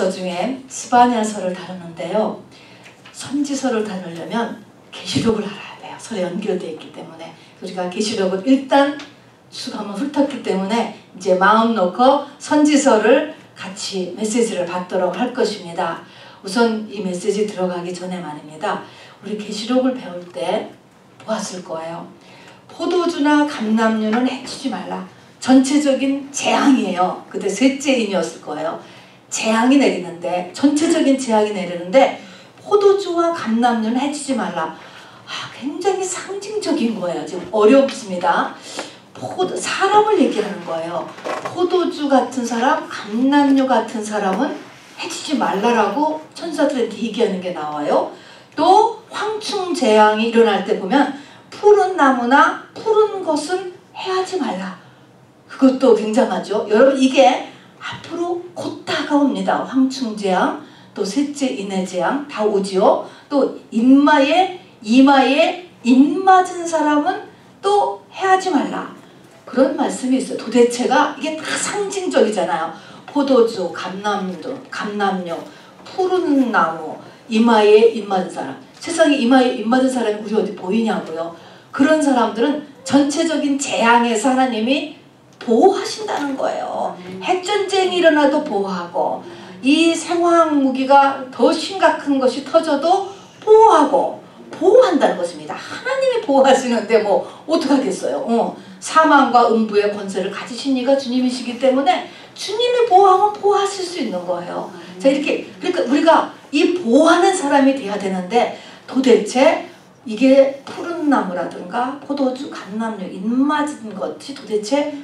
선지서 중에 스바냐서를 다루는데요. 선지서를 다루려면 계시록을 알아야 돼요. 서로 연결되어 있기 때문에. 우리가 계시록을 일단 쭉 한번 훑었기 때문에 이제 마음 놓고 선지서를 같이 메시지를 받도록 할 것입니다. 우선 이 메시지 들어가기 전에 말입니다. 우리 계시록을 배울 때 보았을 거예요. 포도주나 감람류는 해치지 말라. 전체적인 재앙이에요. 그때 셋째 인이었을 거예요. 재앙이 내리는데, 전체적인 재앙이 내리는데 포도주와 감람류는 해치지 말라. 굉장히 상징적인 거예요. 지금 어렵습니다. 사람을 얘기하는 거예요. 포도주 같은 사람, 감람류 같은 사람은 해치지 말라라고 천사들한테 얘기하는 게 나와요. 또 황충 재앙이 일어날 때 보면 푸른 나무나 푸른 것은 해하지 말라. 그것도 굉장하죠. 여러분, 이게 앞으로 곧 다가옵니다. 황충 재앙, 또 셋째 인해 재앙 다 오지요. 또 이마에 인 맞은 사람은 또 해하지 말라. 그런 말씀이 있어요. 도대체가 이게 다 상징적이잖아요. 포도주, 감람류, 푸른 나무, 이마에 인 맞은 사람. 세상에 이마에 인 맞은 사람이 우리 어디 보이냐고요. 그런 사람들은 전체적인 재앙에서 하나님이 보호하신다는 거예요. 핵전쟁이 일어나도 보호하고, 이 생화학 무기가 더 심각한 것이 터져도 보호한다는 것입니다. 하나님이 보호하시는데 뭐 어떡하겠어요. 사망과 음부의 권세를 가지신 이가 주님이시기 때문에 주님이 보호하면 보호하실 수 있는 거예요. 자, 이렇게, 그러니까 우리가 이 보호하는 사람이 돼야 되는데, 도대체 이게 푸른 나무라든가 포도주, 감람류, 인맞은 것이 도대체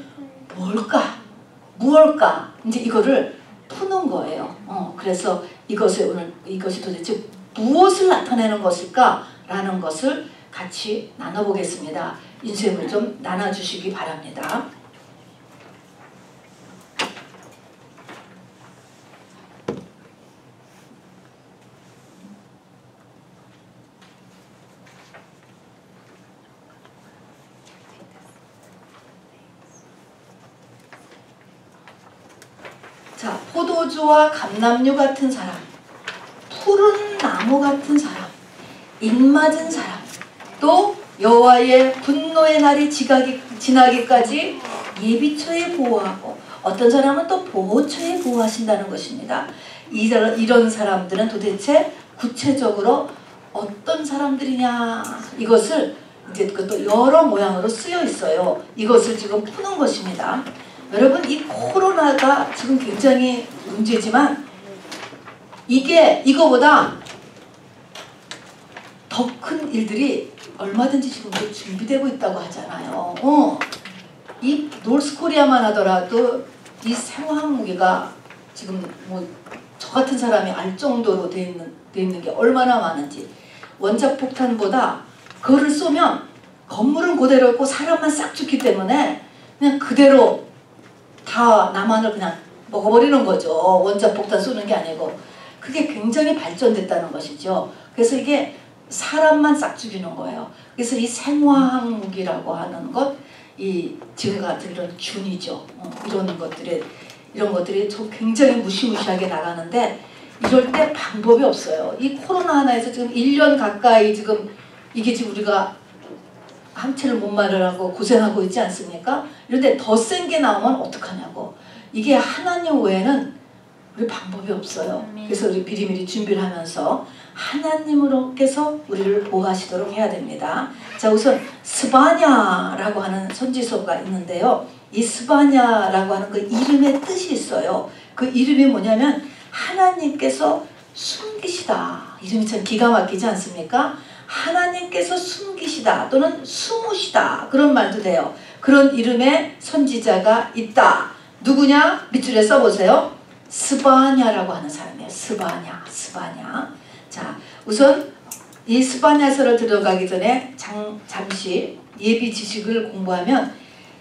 무엇일까? 이제 이거를 푸는 거예요. 그래서 이것이 도대체 무엇을 나타내는 것일까? 라는 것을 같이 나눠보겠습니다. 인쇄물 좀 나눠주시기 바랍니다. 자, 포도주와 감람류 같은 사람, 푸른 나무 같은 사람, 인맞은 사람, 또 여호와의 분노의 날이 지나기까지 예비처에 보호하고, 어떤 사람은 또 보호처에 보호하신다는 것입니다. 이런 사람들은 도대체 구체적으로 어떤 사람들이냐, 이것을 이제 그것도 여러 모양으로 쓰여 있어요. 이것을 지금 푸는 것입니다. 여러분, 이 코로나가 지금 굉장히 문제지만 이거보다 더 큰 일들이 얼마든지 지금 준비되고 있다고 하잖아요. 이 노스코리아만 하더라도 이 생화학 무기가 지금 뭐 저 같은 사람이 알 정도로 돼 있는 게 얼마나 많은지. 원자폭탄보다 그거를 쏘면 건물은 그대로 있고 사람만 싹 죽기 때문에 그냥 그대로 다 남한을 그냥 먹어버리는 거죠. 원자폭탄 쏘는 게 아니고. 그게 굉장히 발전됐다는 것이죠. 그래서 이게 사람만 싹 죽이는 거예요. 그래서 이 생화학 무기라고 하는 것, 이 지금 같은 이런 균이죠. 이런 것들이 좀 굉장히 무시무시하게 나가는데, 이럴 때 방법이 없어요. 이 코로나 하나에서 지금 1년 가까이 이게 지금 우리가 항체를 못 마련하고 고생하고 있지 않습니까? 이런데 더 센 게 나오면 어떡하냐고. 이게 하나님 외에는 우리 방법이 없어요. 그래서 우리 미리미리 준비를 하면서 하나님으로께서 우리를 보호하시도록 해야 됩니다. 자, 우선 스바냐라고 하는 선지서가 있는데요. 이 스바냐라고 하는 그 이름의 뜻이 있어요. 그 이름이 뭐냐면 하나님께서 숨기시다. 이름이 참 기가 막히지 않습니까? 하나님께서 숨기시다 또는 숨으시다, 그런 말도 돼요. 그런 이름의 선지자가 있다. 누구냐? 밑줄에 써보세요. 스바냐라고 하는 사람이에요. 스바냐. 자, 우선 이 스바냐서를 들어가기 전에 잠시 예비 지식을 공부하면,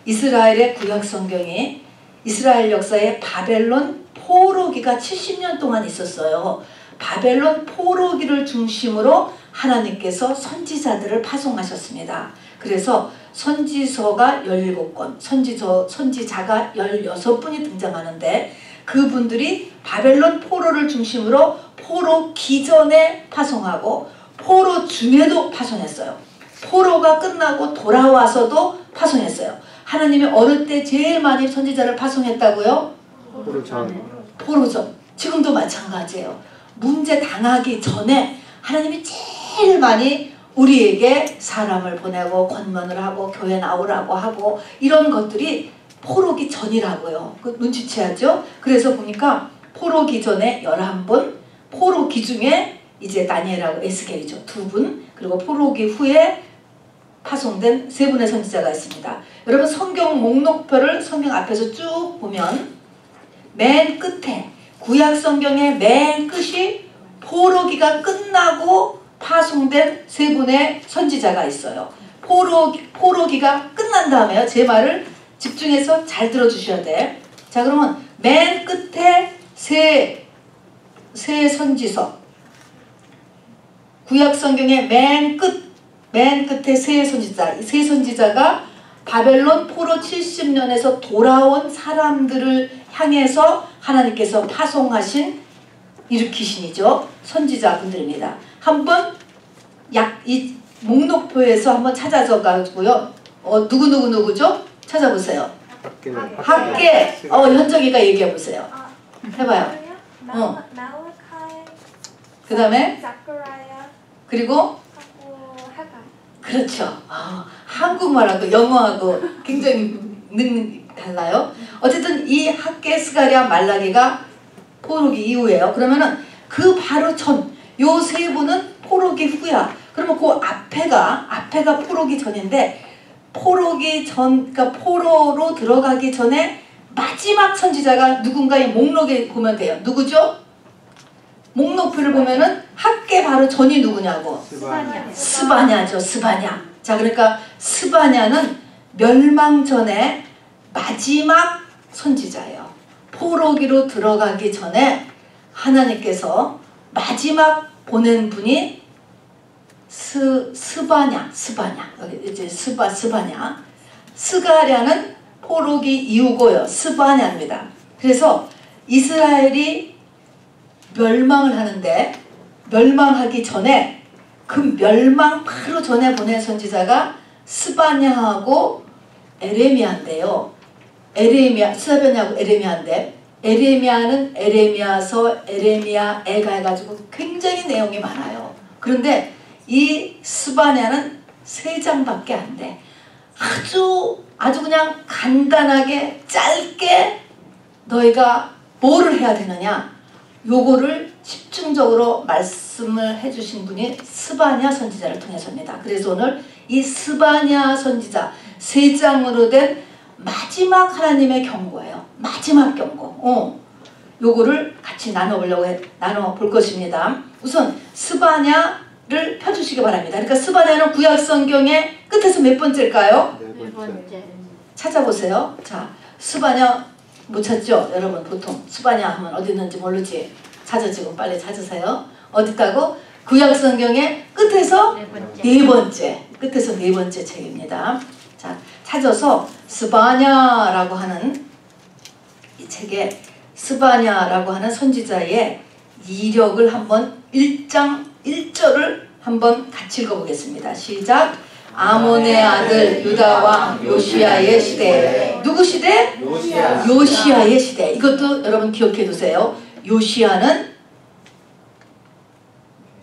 이스라엘의 구약 성경이 이스라엘 역사에 바벨론 포로기가 70년 동안 있었어요. 바벨론 포로기를 중심으로 하나님께서 선지자들을 파송하셨습니다. 그래서 선지서가 17권, 선지자가 16분이 등장하는데, 그분들이 바벨론 포로를 중심으로 포로 기전에 파송하고 포로 중에도 파송했어요. 포로가 끝나고 돌아와서도 파송했어요. 하나님이 어릴 때 제일 많이 선지자를 파송했다고요? 포로전. 지금도 마찬가지예요. 문제 당하기 전에 하나님이 제일 많이 우리에게 사람을 보내고 권면을 하고 교회 나오라고 하고 이런 것들이 포로기 전이라고요. 그 눈치채야죠. 그래서 보니까 포로기 전에 11분, 포로기 중에 이제 다니엘하고 에스겔이죠. 2분, 그리고 포로기 후에 파송된 3분의 선지자가 있습니다. 여러분 성경 목록표를 성경 앞에서 쭉 보면 맨 끝에 구약 성경의 맨 끝이 포로기가 끝나고 파송된 3분의 선지자가 있어요. 포로기가 끝난 다음에요. 제 말을 집중해서 잘 들어주셔야 돼. 자, 그러면 맨 끝에 세 선지서, 구약 성경의 맨 끝에 세 선지자, 이 세 선지자가 바벨론 포로 70년에서 돌아온 사람들을 향해서 하나님께서 파송하신 일으키신이죠. 선지자분들입니다. 한번 이 목록표에서 한번 찾아서 누구죠? 찾아보세요. 학계. 현정이가 얘기해보세요. 해봐요. 그 다음에 그리고 그렇죠. 한국말하고 영어하고 굉장히 달라요. 어쨌든 이 학계, 스가랴, 말라기가 포로기 이후예요. 그러면은 그 바로 전 요 3분은 포로기 후야. 그러면 그 앞에가 포로기 전인데 포로기 전, 그러니까 포로로 들어가기 전에 마지막 선지자가 누군가의 목록에 보면 돼요. 누구죠? 목록표를 보면은 학계 바로 전이 누구냐고. 스바냐죠. 스바냐. 자, 그러니까 스바냐는 멸망 전에 마지막 선지자예요. 포로기로 들어가기 전에 하나님께서 마지막 보낸 분이 스바냐. 여기 이제 스바냐. 스가랴는 포로기 이후고요. 스바냐입니다. 그래서 이스라엘이 멸망을 하는데 멸망하기 전에 그 멸망 바로 전에 보낸 선지자가 스바냐하고 에레미야인데요. 스바냐하고 에레미야인데 에레미야는 에레미야서, 에레미야애가 해가지고 굉장히 내용이 많아요. 그런데 이 스바냐는 3장밖에 안 돼. 아주 그냥 간단하게 짧게 너희가 뭐를 해야 되느냐, 요거를 집중적으로 말씀을 해주신 분이 스바냐 선지자를 통해서입니다. 그래서 오늘 이 스바냐 선지자 3장으로 된 마지막 하나님의 경고예요. 마지막 경고. 요거를 같이 나눠볼 것입니다. 우선 스바냐를 펴주시기 바랍니다. 그러니까 스바냐는 구약 성경의 끝에서 몇 번째일까요? 1번째. 찾아보세요. 자, 스바냐 못 찾죠? 여러분 보통 스바냐 하면 어디 있는지 모르지? 지금 빨리 찾으세요. 어디 있다고? 구약 성경의 끝에서 4번째. 끝에서 4번째 책입니다. 자, 찾아서 스바냐라고 하는 이 책에 스바냐라고 하는 선지자의 이력을 한번 1장 1절을 한번 같이 읽어보겠습니다. 시작. 아몬의 아들 유다 왕 요시야의 시대. 누구 시대? 요시야의 시대. 이것도 여러분 기억해 두세요. 요시야는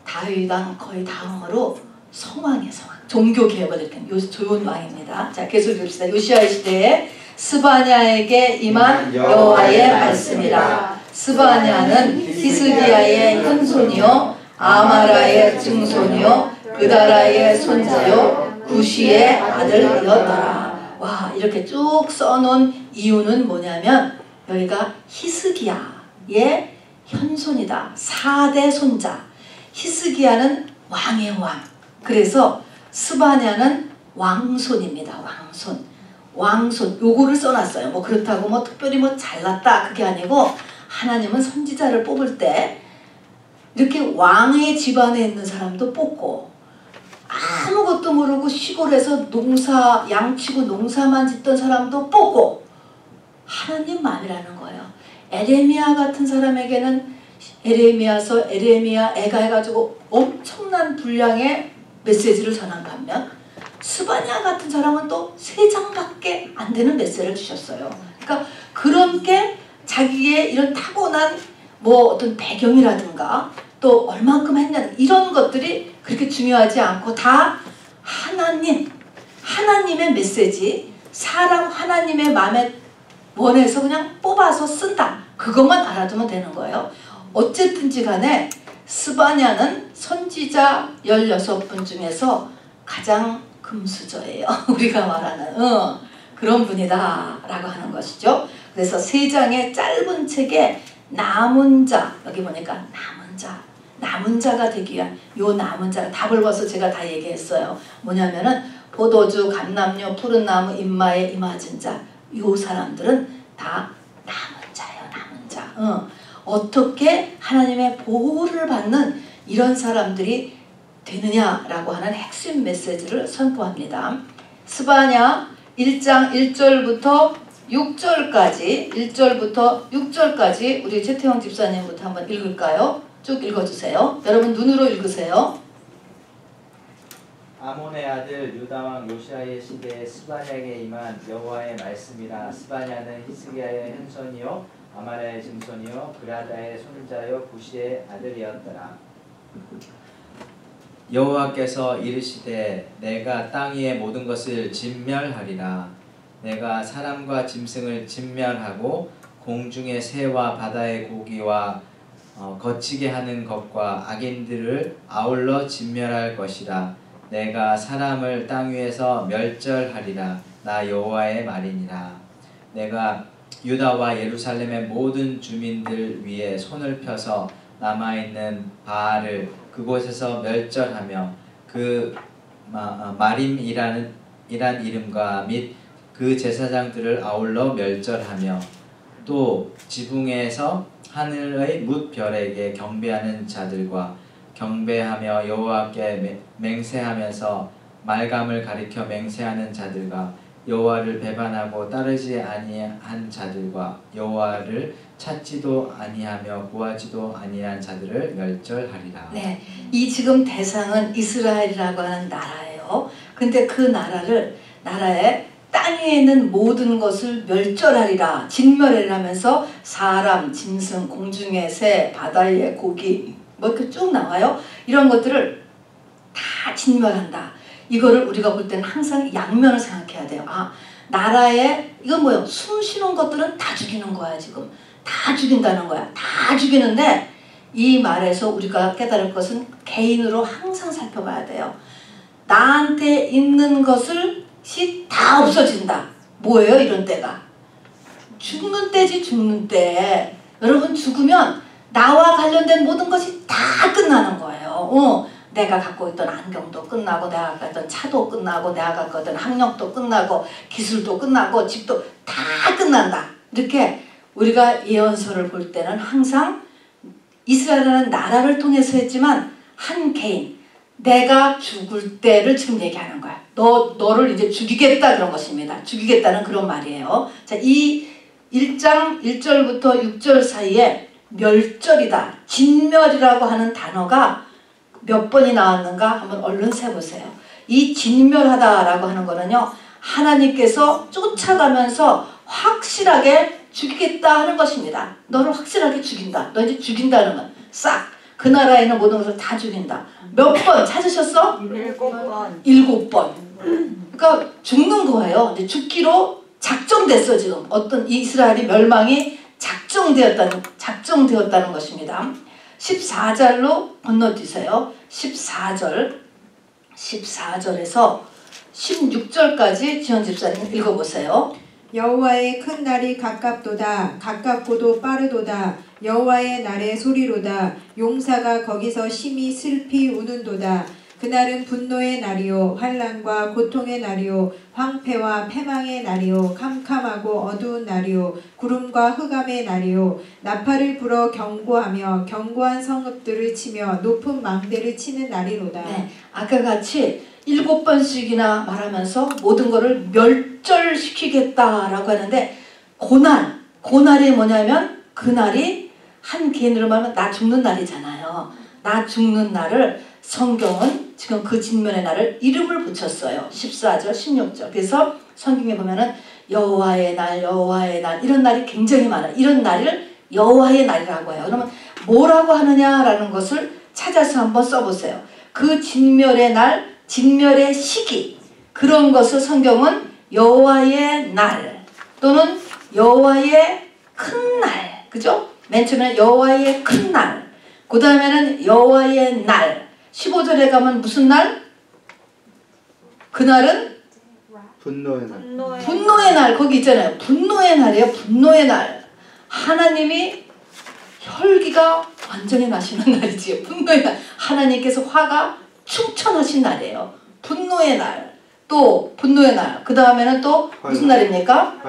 다윗 왕 거의 다음으로 성왕이에요. 성왕. 종교개혁을 일으킨 좋은 왕입니다. 자, 계속 읽읍시다. 요시야의 시대에 스바냐에게 임한 여호와의 말씀이라. 스바냐는 히스기야의 현손이요 아마라의 증손이요 그다라의 손자요 구시의 아들이었더라. 와, 이렇게 쭉 써놓은 이유는 뭐냐면 여기가 히스기야의 현손이다. 4대 손자. 히스기야는 왕의 왕. 그래서 스바냐는 왕손입니다. 왕손. 요거를 써놨어요. 뭐 그렇다고 뭐 특별히 뭐 잘났다 그게 아니고, 하나님은 선지자를 뽑을 때 이렇게 왕의 집안에 있는 사람도 뽑고, 아무것도 모르고 시골에서 양치고 농사만 짓던 사람도 뽑고, 하나님만이라는 거예요. 에레미야 같은 사람에게는 에레미야서, 에레미야, 애가 해가지고 엄청난 분량의 메시지를 전한 반면 스바냐 같은 사람은 또 3장밖에 안 되는 메시지를 주셨어요. 그러니까 그런 게 자기의 이런 타고난 뭐 어떤 배경이라든가 또 얼만큼 했냐 이런 것들이 그렇게 중요하지 않고 다 하나님의 메시지, 사람 하나님의 마음에 원해서 그냥 뽑아서 쓴다. 그것만 알아두면 되는 거예요. 어쨌든지 간에 스바냐는 선지자 16분 중에서 가장 금수저예요. 우리가 말하는 그런 분이다 라고 하는 것이죠. 그래서 3장의 짧은 책에 남은 자, 여기 보니까 남은 자가 되기 위한 요 남은 자가 답을 벌써 제가 다 얘기했어요. 뭐냐면은 포도주, 감람류, 푸른 나무, 임마에 임하진 자, 요 사람들은 다 남은 자예요. 남은 자. 어떻게 하나님의 보호를 받는 이런 사람들이 되느냐라고 하는 핵심 메시지를 선포합니다. 스바냐 1장 1절부터 6절까지 1절부터 6절까지 우리 최태영 집사님부터 한번 읽을까요? 쭉 읽어주세요. 여러분 눈으로 읽으세요. 아몬의 아들 유다왕 요시아의 시대에 스바냐에게 임한 여호와의 말씀이라. 스바냐는 히스기야의 현손이요 아마랴의 증손이요 그라다의 손자요 부시의 아들이었더라. 여호와께서 이르시되 내가 땅 위의 모든 것을 진멸하리라. 내가 사람과 짐승을 진멸하고 공중의 새와 바다의 고기와 거치게 하는 것과 악인들을 아울러 진멸할 것이라. 내가 사람을 땅 위에서 멸절하리라. 나 여호와의 말이니라. 내가 유다와 예루살렘의 모든 주민들 위에 손을 펴서 남아있는 바알을 그곳에서 멸절하며 그 마림이란 이름과 및 그 제사장들을 아울러 멸절하며 또 지붕에서 하늘의 뭇별에게 경배하는 자들과 경배하며 여호와께 맹세하면서 말감을 가리켜 맹세하는 자들과 여호와를 배반하고 따르지 아니한 자들과 여호와를 찾지도 아니하며 구하지도 아니한 자들을 멸절하리라. 네, 이 지금 대상은 이스라엘이라고 하는 나라예요. 근데 그 나라에 땅 위에 있는 모든 것을 멸절하리라, 진멸하리라 하면서 사람, 짐승, 공중의 새, 바다의 고기 뭐 이렇게 쭉 나와요. 이런 것들을 다 진멸한다. 이거를 우리가 볼 때는 항상 양면을 생각해야 돼요. 아, 나라에 이건 뭐예요? 숨 쉬는 것들은 다 죽이는 거야. 지금 다 죽인다는 거야. 다 죽이는데 이 말에서 우리가 깨달을 것은 개인으로 항상 살펴봐야 돼요. 나한테 있는 것을 다 없어진다. 뭐예요? 이런 때가 죽는 때지. 죽는 때 여러분 죽으면 나와 관련된 모든 것이 다 끝나는 거예요. 내가 갖고 있던 안경도 끝나고 내가 갖고 있던 차도 끝나고 내가 갖고 있던 학력도 끝나고 기술도 끝나고 집도 다 끝난다. 이렇게 우리가 예언서를 볼 때는 항상 이스라엘이라는 나라를 통해서 했지만 한 개인 내가 죽을 때를 지금 얘기하는 거야. 너를 이제 죽이겠다 그런 것입니다. 죽이겠다는 그런 말이에요. 자, 이 1장 1절부터 6절 사이에 멸절이다, 진멸이라고 하는 단어가 몇 번이 나왔는가 한번 얼른 세보세요. 이 진멸하다라고 하는 거는요, 하나님께서 쫓아가면서 확실하게 죽이겠다 하는 것입니다. 너를 확실하게 죽인다. 너 이제 죽인다는 건 싹 그 나라에 있는 모든 것을 다 죽인다. 몇 번 찾으셨어? 7번. 7번. 그러니까 죽는 거예요. 이제 죽기로 작정됐어. 지금 어떤 이스라엘이 멸망이 작정되었다는 것입니다. 14절로 건너뛰세요. 14절에서 16절까지 지원 집사님 읽어보세요. 여호와의 큰 날이 가깝도다. 가깝고도 빠르도다. 여호와의 날의 소리로다. 용사가 거기서 심히 슬피 우는도다. 그날은 분노의 날이요 환난과 고통의 날이요 황폐와 패망의 날이요 캄캄하고 어두운 날이요 구름과 흑암의 날이요 나팔을 불어 경고하며 견고한 성읍들을 치며 높은 망대를 치는 날이로다. 네, 아까 같이 7번씩이나 말하면서 모든 것을 멸절시키겠다라고 하는데 고난이 뭐냐면 그날이 한 개인으로 말하면 나 죽는 날이잖아요. 나 죽는 날을 성경은 지금 그 진면의 날을 이름을 붙였어요. 14절 16절. 그래서 성경에 보면은 여호와의 날 여호와의 날 이런 날이 굉장히 많아요. 이런 날을 여호와의 날이라고 해요. 그러면 뭐라고 하느냐라는 것을 찾아서 한번 써보세요. 그 진멸의 날, 진멸의 시기 그런 것을 성경은 여호와의 날 또는 여호와의 큰 날, 그죠? 맨 처음에는 여호와의 큰 날, 그 다음에는 여호와의 날. 15절에 가면 무슨 날? 그날은 분노의 날. 분노의 날. 거기 있잖아요. 분노의 날이에요. 분노의 날. 하나님이 혈기가 완전히 나시는 날이지. 분노의 날. 하나님께서 화가 충천하신 날이에요. 분노의 날. 또 분노의 날. 그 다음에는 또 무슨 날입니까?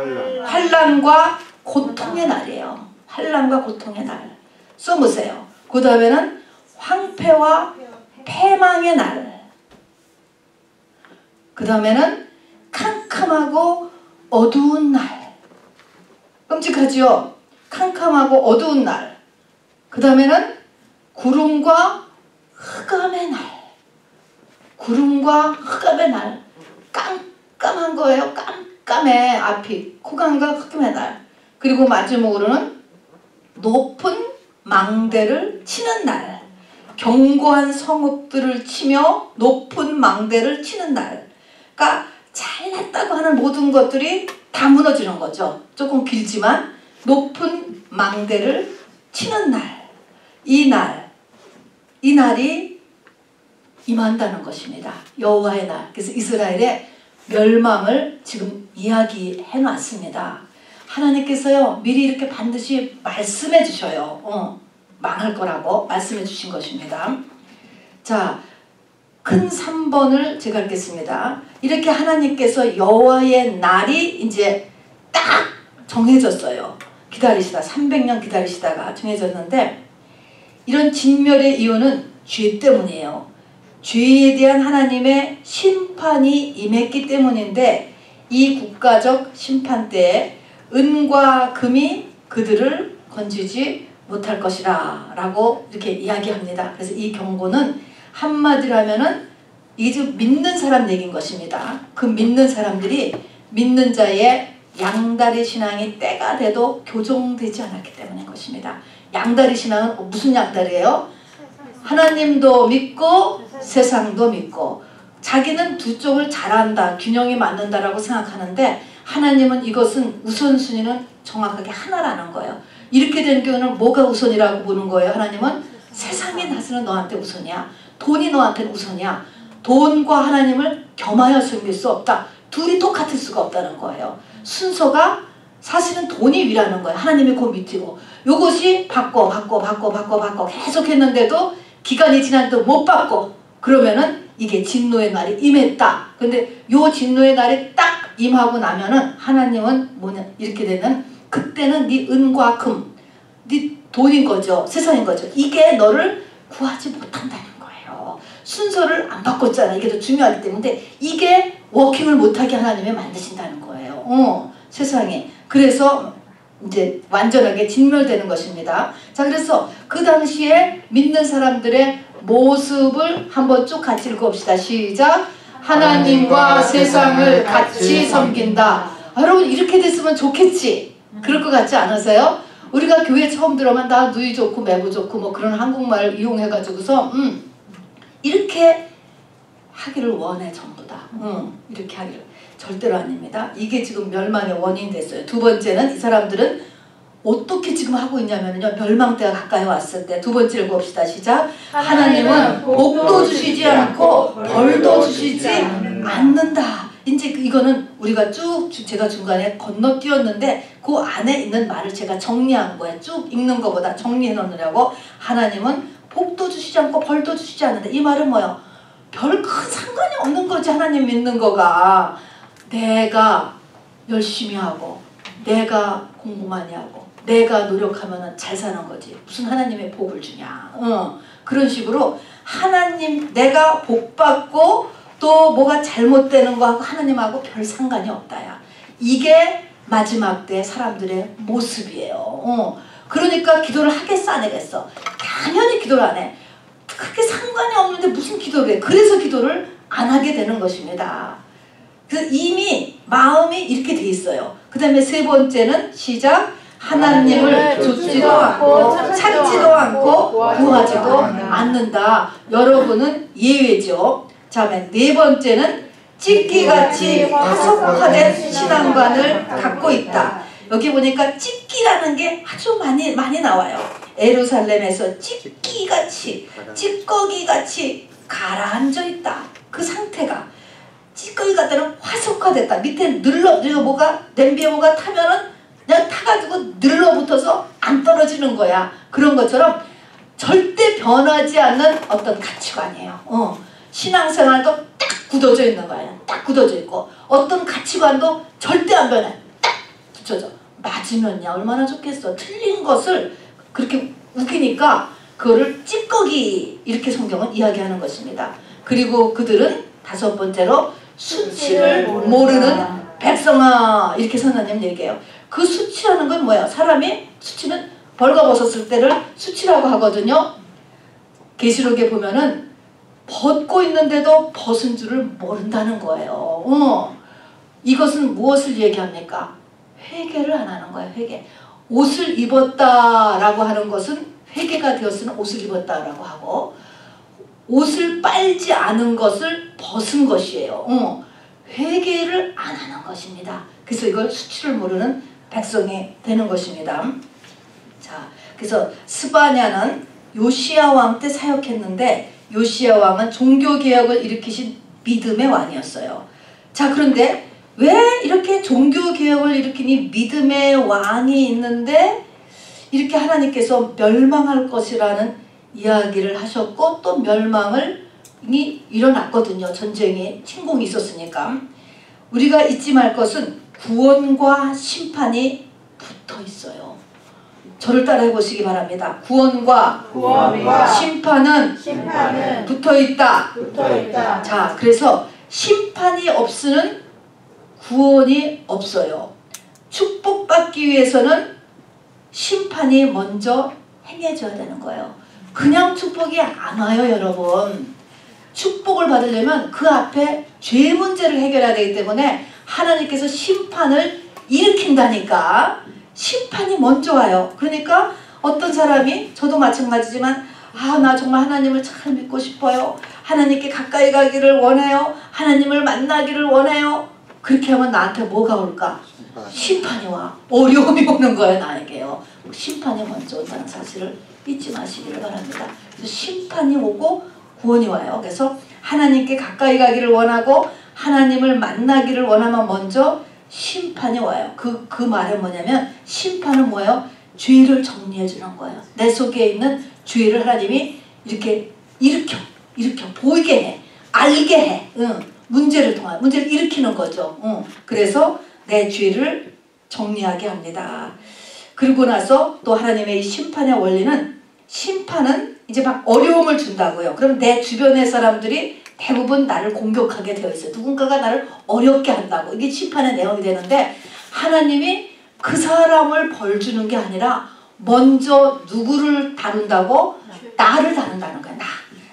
환난과 고통의 날이에요. 환난과 고통의 날. 써보세요. 그 다음에는 황폐와 패망의 날. 그 다음에는 캄캄하고 어두운 날. 끔찍하지요? 캄캄하고 어두운 날. 그 다음에는 구름과 흑암의 날. 구름과 흑암의 날. 깜깜한 거예요. 깜깜해. 앞이 코감과 흑암의 날. 그리고 마지막으로는 높은 망대를 치는 날. 견고한 성읍들을 치며 높은 망대를 치는 날. 그러니까 잘났다고 하는 모든 것들이 다 무너지는 거죠. 조금 길지만 높은 망대를 치는 날. 이 날이 임한다는 것입니다. 여호와의 날. 그래서 이스라엘의 멸망을 지금 이야기해 놨습니다. 하나님께서요 미리 이렇게 반드시 말씀해 주셔요. 망할 거라고 말씀해 주신 것입니다. 자, 큰 3번을 제가 읽겠습니다. 이렇게 하나님께서 여호와의 날이 이제 딱 정해졌어요. 기다리시다 300년 기다리시다가 정해졌는데 이런 진멸의 이유는 죄 때문이에요. 죄에 대한 하나님의 심판이 임했기 때문인데 이 국가적 심판 때에 은과 금이 그들을 건지지 못할 것이라 라고 이렇게 이야기합니다. 그래서 이 경고는 한마디로 하면은 이제 믿는 사람 얘기인 것입니다. 그 믿는 사람들이 믿는 자의 양다리 신앙이 때가 돼도 교정되지 않았기 때문인 것입니다. 양다리 신앙은 무슨 양다리예요? 하나님도 믿고 세상도 믿고 자기는 두 쪽을 잘한다, 균형이 맞는다라고 생각하는데 하나님은 이것은 우선순위는 정확하게 하나라는 거예요. 이렇게 된 경우는 뭐가 우선이라고 보는 거예요? 하나님은 세상의 나스는 너한테 우선이야. 돈이 너한테는 우선이야. 돈과 하나님을 겸하여 섬길 수 없다. 둘이 똑같을 수가 없다는 거예요. 순서가 사실은 돈이 위라는 거예요. 하나님이 그 밑이고 요것이 바꿔 계속 했는데도 기간이 지났는데 못 바꿔. 그러면은 이게 진노의 날이 임했다. 근데 요 진노의 날이 딱 임하고 나면은 하나님은 뭐냐 이렇게 되면 그때는 네 은과 금, 네 돈인 거죠. 세상인 거죠. 이게 너를 구하지 못한다는 거예요. 순서를 안 바꿨잖아. 이게 더 중요하기 때문에 이게 워킹을 못하게 하나님이 만드신다는 거예요. 세상에. 그래서 이제 완전하게 진멸되는 것입니다. 자, 그래서 그 당시에 믿는 사람들의 모습을 한번 쭉 같이 읽어봅시다. 시작. 하나님과 세상을 같이 섬긴다. 여러분 이렇게 됐으면 좋겠지. 그럴 것 같지 않으세요? 우리가 교회 처음 들어오면 나 누이 좋고 매부 좋고 뭐 그런 한국말을 이용해가지고서 이렇게 하기를 원해 전부 다. 이렇게 하기를. 절대로 아닙니다. 이게 지금 멸망의 원인이 됐어요. 두 번째는 이 사람들은 어떻게 지금 하고 있냐면요. 멸망 때가 가까이 왔을 때 두 번째 읽어봅시다. 시작. 하나님은 복도 주시지 않고 벌도 주시지 않는다. 이제 이거는 우리가 쭉 제가 중간에 건너뛰었는데 그 안에 있는 말을 제가 정리한 거예요. 쭉 읽는 것보다 정리해 놓으려고. 하나님은 복도 주시지 않고 벌도 주시지 않는다. 이 말은 뭐예요? 별 큰 상관이 없는 거지. 하나님 믿는 거가. 내가 열심히 하고 내가 공부 많이 하고 내가 노력하면 잘 사는 거지. 무슨 하나님의 복을 주냐. 그런 식으로 하나님 내가 복 받고 또 뭐가 잘못되는 거하고 하나님하고 별 상관이 없다야. 이게 마지막 때 사람들의 모습이에요. 그러니까 기도를 하겠어 안 하겠어? 당연히 기도를 안 해. 그렇게 상관이 없는데 무슨 기도를 해? 그래서 기도를 안 하게 되는 것입니다. 그래서 이미 마음이 이렇게 돼 있어요. 그 다음에 세 번째는 시작. 하나님을 좇지도 않고 찾지도 않고 구하지도 않는다. 여러분은 예외죠. 자, 네 번째는 찢기같이 화석화된 신앙관을 갖고 있다. 여기 보니까 찢기라는 게 아주 많이 나와요. 예루살렘에서 찢기같이 찌꺼기같이 가라앉아 있다. 그 상태가 찌꺼기 같다는 화석화됐다. 밑에 냄비에 뭐가 타면은 그냥 타가지고 늘러붙어서 안 떨어지는 거야. 그런 것처럼 절대 변하지 않는 어떤 가치관이에요. 신앙생활도 딱 굳어져 있는 거예요. 딱 굳어져 있고 어떤 가치관도 절대 안 변해. 딱 붙여져. 맞으면야 얼마나 좋겠어. 틀린 것을 그렇게 우기니까 그거를 찌꺼기 이렇게 성경은 이야기하는 것입니다. 그리고 그들은 다섯 번째로 수치를 모르는 백성아 이렇게 선생님 얘기해요. 그 수치라는 건 뭐야? 사람이 수치는 벌거벗었을 때를 수치라고 하거든요. 계시록에 보면은 벗고 있는데도 벗은 줄을 모른다는 거예요. 이것은 무엇을 얘기합니까? 회개를 안 하는 거예요. 회개. 옷을 입었다라고 하는 것은 회개가 되었으면 옷을 입었다라고 하고 옷을 빨지 않은 것을 벗은 것이에요. 회개를 안 하는 것입니다. 그래서 이걸 수치를 모르는 백성이 되는 것입니다. 자, 그래서 스바냐는 요시야 왕 때 사역했는데 요시야 왕은 종교개혁을 일으키신 믿음의 왕이었어요. 자, 그런데 왜 이렇게 종교개혁을 일으키니 믿음의 왕이 있는데 이렇게 하나님께서 멸망할 것이라는 이야기를 하셨고 또 멸망이 일어났거든요. 전쟁이 침공이 있었으니까. 우리가 잊지 말 것은 구원과 심판이 붙어 있어요. 저를 따라해 보시기 바랍니다. 구원과 심판은 붙어 있다. 자, 그래서 심판이 없으면 구원이 없어요. 축복받기 위해서는 심판이 먼저 행해져야 되는 거예요. 그냥 축복이 안 와요, 여러분. 축복을 받으려면 그 앞에 죄 문제를 해결해야 되기 때문에 하나님께서 심판을 일으킨다니까. 심판이 먼저 와요. 그러니까 어떤 사람이, 저도 마찬가지지만 나 정말 하나님을 잘 믿고 싶어요. 하나님께 가까이 가기를 원해요. 하나님을 만나기를 원해요. 그렇게 하면 나한테 뭐가 올까? 심판이 와. 어려움이 오는 거예요, 나에게요. 심판이 먼저 온다는 사실을 잊지 마시기를 바랍니다. 그래서 심판이 오고 구원이 와요. 그래서 하나님께 가까이 가기를 원하고 하나님을 만나기를 원하면 먼저 심판이 와요. 그 말은 뭐냐면 심판은 뭐예요? 죄를 정리해 주는 거예요. 내 속에 있는 죄를 하나님이 이렇게 일으켜 보이게 해, 알게 해. 문제를 일으키는 거죠. 그래서 내 죄를 정리하게 합니다. 그리고 나서 또 하나님의 이 심판의 원리는, 심판은 이제 막 어려움을 준다고요. 그럼 내 주변의 사람들이 대부분 나를 공격하게 되어 있어요. 누군가가 나를 어렵게 한다고. 이게 심판의 내용이 되는데 하나님이 그 사람을 벌 주는 게 아니라 먼저 누구를 다룬다고? 나를 다룬다는 거야.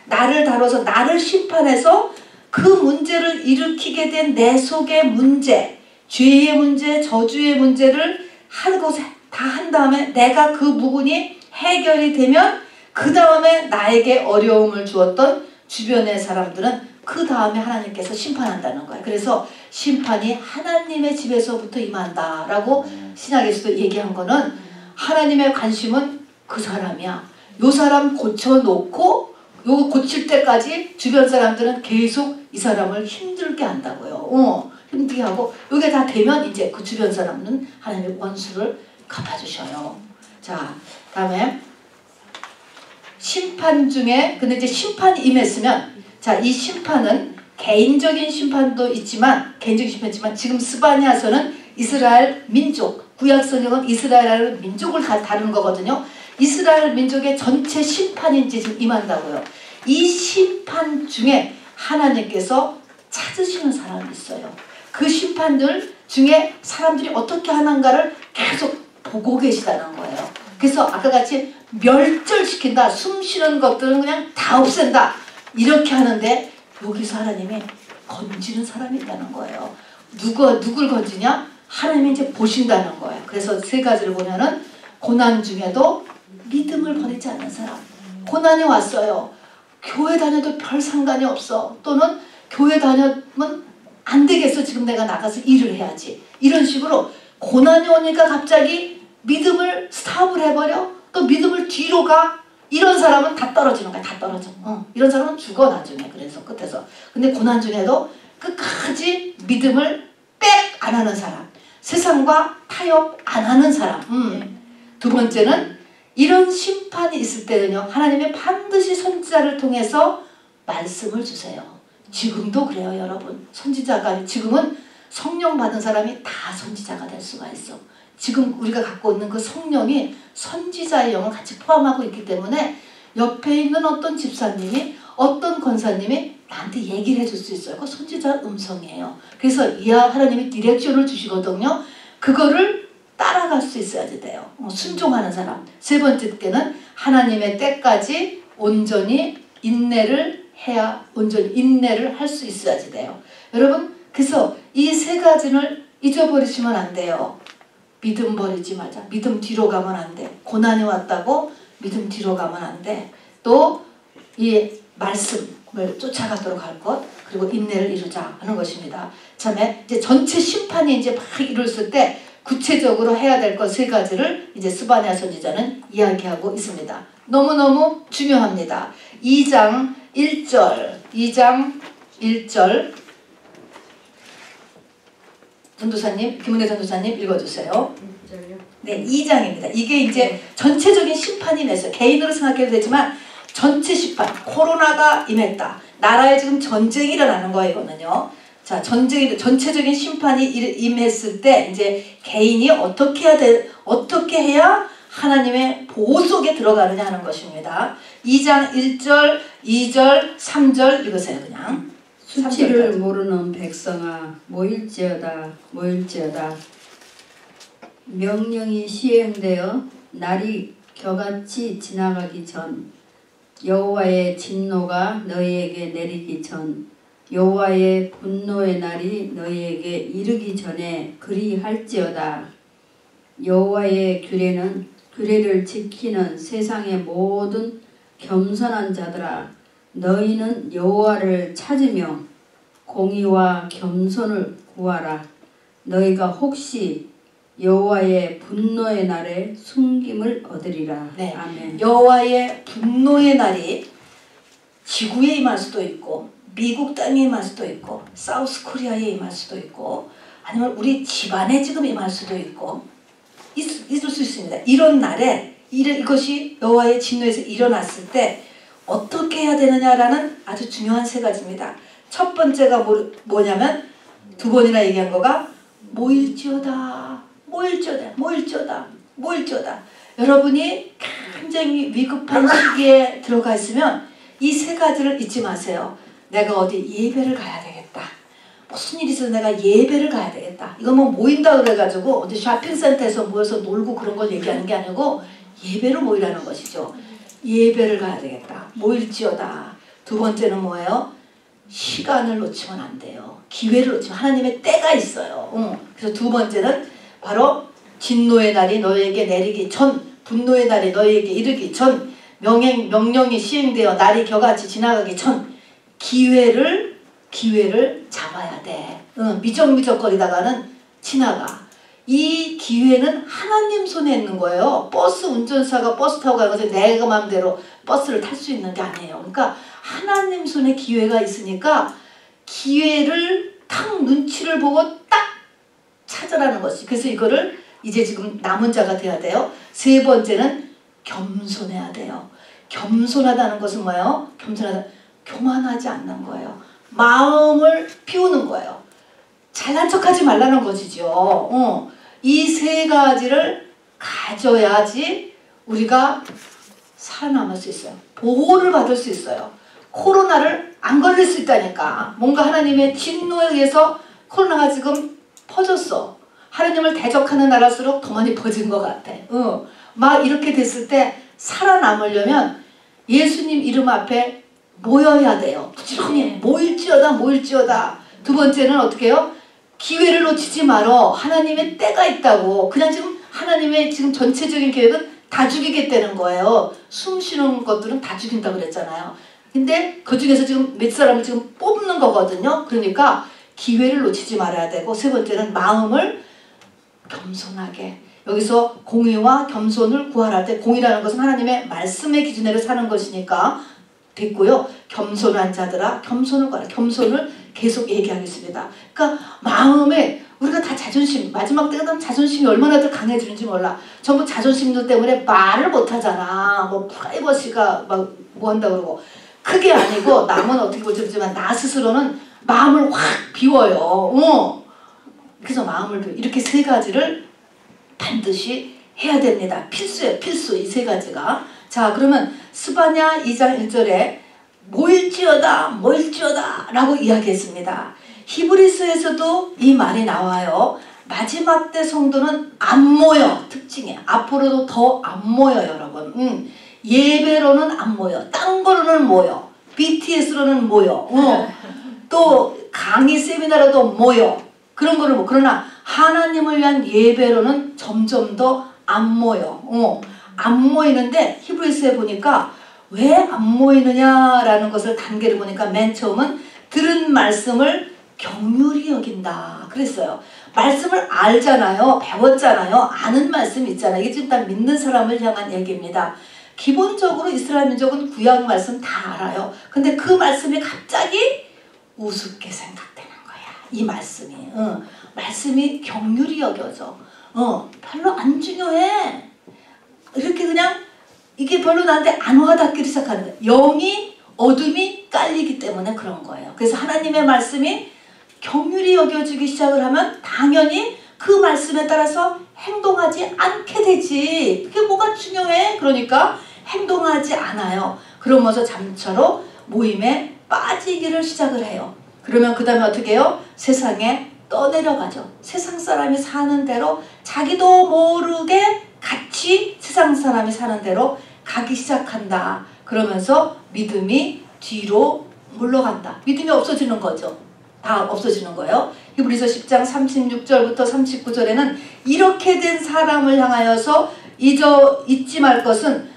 나를 다뤄서 나를 심판해서 그 문제를 일으키게 된 내 속의 문제, 죄의 문제, 저주의 문제를 다 한 다음에 내가 그 부분이 해결이 되면 그 다음에 나에게 어려움을 주었던 주변의 사람들은 그 다음에 하나님께서 심판한다는 거예요. 그래서 심판이 하나님의 집에서부터 임한다라고 신약에서도 얘기한 거는 하나님의 관심은 그 사람이야. 요 사람 고쳐놓고 요거 고칠 때까지 주변 사람들은 계속 이 사람을 힘들게 한다고요. 힘들게 하고 요게 다 되면 이제 그 주변 사람은 하나님의 원수를 갚아주셔요. 자, 다음에 심판 중에, 근데 이제 심판이 임했으면, 자, 이 심판은 개인적인 심판도 있지만, 지금 스바냐서는 이스라엘 민족, 구약 성경은 이스라엘 민족을 다루는 거거든요. 이스라엘 민족의 전체 심판이 이제 지금 임한다고요. 이 심판 중에 하나님께서 찾으시는 사람이 있어요. 그 심판들 중에 사람들이 어떻게 하는가를 계속 보고 계시다는 거예요. 그래서 아까 같이 멸절시킨다. 숨 쉬는 것들은 그냥 다 없앤다. 이렇게 하는데 여기서 하나님이 건지는 사람이 있다는 거예요. 누굴 건지냐? 하나님이 이제 보신다는 거예요. 그래서 세 가지를 보면은 고난 중에도 믿음을 버리지 않는 사람. 고난이 왔어요. 교회 다녀도 별 상관이 없어. 또는 교회 다녀면 안 되겠어. 지금 내가 나가서 일을 해야지. 이런 식으로 고난이 오니까 갑자기 믿음을 스탑을 해버려. 또 믿음을 뒤로 가. 이런 사람은 다 떨어지는 거야. 다 떨어져. 이런 사람은 죽어 나중에. 그래서 끝에서. 근데 고난 중에도 끝까지 믿음을 백 안 하는 사람. 세상과 타협 안 하는 사람. 두 번째는 이런 심판이 있을 때는요. 하나님이 반드시 선지자를 통해서 말씀을 주세요. 지금도 그래요, 여러분. 선지자가 지금은 성령 받은 사람이 다 선지자가 될 수가 있어. 지금 우리가 갖고 있는 그 성령이 선지자의 영을 같이 포함하고 있기 때문에 옆에 있는 어떤 집사님이 어떤 권사님이 나한테 얘기를 해줄 수 있어요. 그 선지자 음성이에요. 그래서 이하 하나님이 디렉션을 주시거든요. 그거를 따라갈 수 있어야지 돼요. 순종하는 사람. 세 번째 때는 하나님의 때까지 온전히 인내를 해야 온전히 인내를 할 수 있어야지 돼요. 여러분 그래서 이 세 가지를 잊어버리시면 안 돼요. 믿음 버리지 말자. 믿음 뒤로 가면 안 돼. 고난이 왔다고 믿음 뒤로 가면 안 돼. 또 이 말씀을 쫓아가도록 할 것, 그리고 인내를 이루자 하는 것입니다. 참에 이제 전체 심판이 이제 막 이루어졌을 때 구체적으로 해야 될 것 세 가지를 이제 스바냐 선지자는 이야기하고 있습니다. 너무너무 중요합니다. 2장 1절 전도사님, 김은혜 전도사님 읽어주세요. 네, 2장입니다. 이게 이제 전체적인 심판이 임했어요. 개인으로 생각해도 되지만 전체 심판, 코로나가 임했다. 나라에 지금 전쟁이 일어나는 거예요, 이거는요. 자, 전체적인 심판이 임했을 때 이제 개인이 어떻게 해야 하나님의 보호 속에 들어가느냐 하는 것입니다. 2장 1절, 2절, 3절 읽으세요, 그냥. 수치를 모르는 백성아 모일지어다 모일지어다. 명령이 시행되어 날이 겨같이 지나가기 전 여호와의 진노가 너희에게 내리기 전 여호와의 분노의 날이 너희에게 이르기 전에 그리할지어다. 여호와의 규례를 지키는 세상의 모든 겸손한 자들아 너희는 여호와를 찾으며 공의와 겸손을 구하라. 너희가 혹시 여호와의 분노의 날에 숨김을 얻으리라. 네. 아멘. 여호와의 분노의 날이 지구에 임할 수도 있고 미국 땅에 임할 수도 있고 사우스 코리아에 임할 수도 있고 아니면 우리 집안에 지금 임할 수도 있고 있을 수 있습니다. 이런 날에 이것이 여호와의 진노에서 일어났을 때 어떻게 해야 되느냐라는 아주 중요한 세 가지입니다. 첫 번째가 뭐냐면 두 번이나 얘기한 거가 모일지어다. 여러분이 굉장히 위급한 시기에 들어가 있으면 이 세 가지를 잊지 마세요. 내가 어디 예배를 가야 되겠다. 무슨 일이 있어서 내가 예배를 가야 되겠다. 이거 뭐 모인다 그래가지고 어디 쇼핑센터에서 모여서 놀고 그런 걸 얘기하는 게 아니고 예배로 모이라는 것이죠. 예배를 가야 되겠다. 모일지어다. 두 번째는 뭐예요? 시간을 놓치면 안 돼요. 기회를 놓치면 하나님의 때가 있어요. 그래서 두 번째는 바로 진노의 날이 너희에게 내리기 전, 분노의 날이 너희에게 이르기 전, 명령이 시행되어 날이 겨같이 지나가기 전 기회를 잡아야 돼. 미적미적거리다가는 지나가. 이 기회는 하나님 손에 있는 거예요. 버스 운전사가 버스 타고 가는 것은 내가 마음대로 버스를 탈 수 있는 게 아니에요. 그러니까 하나님 손에 기회가 있으니까 기회를 딱 눈치를 보고 딱 찾으라는 것이. 그래서 이거를 이제 지금 남은 자가 돼야 돼요. 세 번째는 겸손해야 돼요. 겸손하다는 것은 뭐예요? 교만하지 않는 거예요. 마음을 피우는 거예요. 잘난 척하지 말라는 것이죠. 이 세 가지를 가져야지 우리가 살아남을 수 있어요. 보호를 받을 수 있어요. 코로나를 안 걸릴 수 있다니까. 뭔가 하나님의 진노에 의해서 코로나가 지금 퍼졌어. 하나님을 대적하는 나라일수록 더 많이 퍼진 것 같아. 막 이렇게 됐을 때 살아남으려면 예수님 이름 앞에 모여야 돼요. 부지런히 모일지어다 모일지어다. 두 번째는 어떻게 해요? 기회를 놓치지 말어. 하나님의 때가 있다고. 그냥 지금 하나님의 지금 전체적인 계획은 다 죽이겠다는 거예요. 숨 쉬는 것들은 다 죽인다고 그랬잖아요. 근데 그 중에서 지금 몇 사람을 지금 뽑는 거거든요. 그러니까 기회를 놓치지 말아야 되고, 세 번째는 마음을 겸손하게. 여기서 공의와 겸손을 구하라 할 때, 공의라는 것은 하나님의 말씀의 기준으로 사는 것이니까 됐고요. 겸손한 자들아 겸손을 구하라. 겸손을 계속 얘기하겠습니다. 그러니까 마음에 우리가 다 자존심, 마지막 때가 자존심이 얼마나 더 강해지는지 몰라. 전부 자존심들 때문에 말을 못하잖아. 뭐 프라이버시가 막 뭐 한다고 그러고. 그게 아니고 남은 어떻게 볼지 모르지만 나 스스로는 마음을 확 비워요. 그래서 마음을 비워. 이렇게 세 가지를 반드시 해야 됩니다. 필수예요. 필수. 이 세 가지가. 자, 그러면 스바냐 2장 1절에 모일지어다 모일지어다 라고 이야기했습니다. 히브리서에서도 이 말이 나와요. 마지막 때 성도는 안 모여. 특징이에요. 앞으로도 더 안 모여요, 여러분. 예배로는 안 모여. 딴 거로는 모여. BTS로는 모여. 또 강의 세미나로도 모여. 그런 거를 뭐. 그러나 하나님을 위한 예배로는 점점 더 안 모여. 안 모이는데 히브리서에 보니까 왜 안 모이느냐라는 것을 단계를 보니까 맨 처음은 들은 말씀을 경률히 여긴다 그랬어요. 말씀을 알잖아요. 배웠잖아요. 아는 말씀 있잖아요. 이게 지금 다 믿는 사람을 향한 얘기입니다. 기본적으로 이스라엘 민족은 구약 말씀 다 알아요. 근데 그 말씀이 갑자기 우습게 생각되는 거야. 이 말씀이. 말씀이 경률히 여겨져. 별로 안 중요해. 이렇게 그냥 이게 별로 나한테 안 와닿기 시작하는 거예요. 영이 어둠이 깔리기 때문에 그런 거예요. 그래서 하나님의 말씀이 경률이 여겨지기 시작을 하면 당연히 그 말씀에 따라서 행동하지 않게 되지. 그게 뭐가 중요해? 그러니까 행동하지 않아요. 그러면서 잠차로 모임에 빠지기를 시작을 해요. 그러면 그 다음에 어떻게 해요? 세상에 떠내려가죠. 세상 사람이 사는 대로 자기도 모르게 같이 세상 사람이 사는 대로 가기 시작한다. 그러면서 믿음이 뒤로 물러간다. 믿음이 없어지는 거죠. 다 없어지는 거예요. 히브리서 10장 36절부터 39절에는 이렇게 된 사람을 향하여서 잊지 말 것은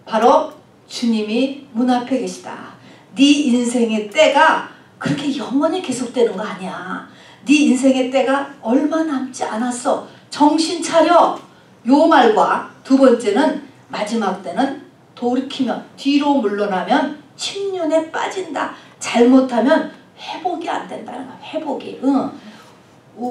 바로 주님이 문 앞에 계시다. 네 인생의 때가 그렇게 영원히 계속되는 거 아니야. 네 인생의 때가 얼마 남지 않았어. 정신 차려. 요 말과 두 번째는 마지막 때는 돌이키면 뒤로 물러나면 침륜에 빠진다. 잘못하면 회복이 안 된다는 거야. 회복이.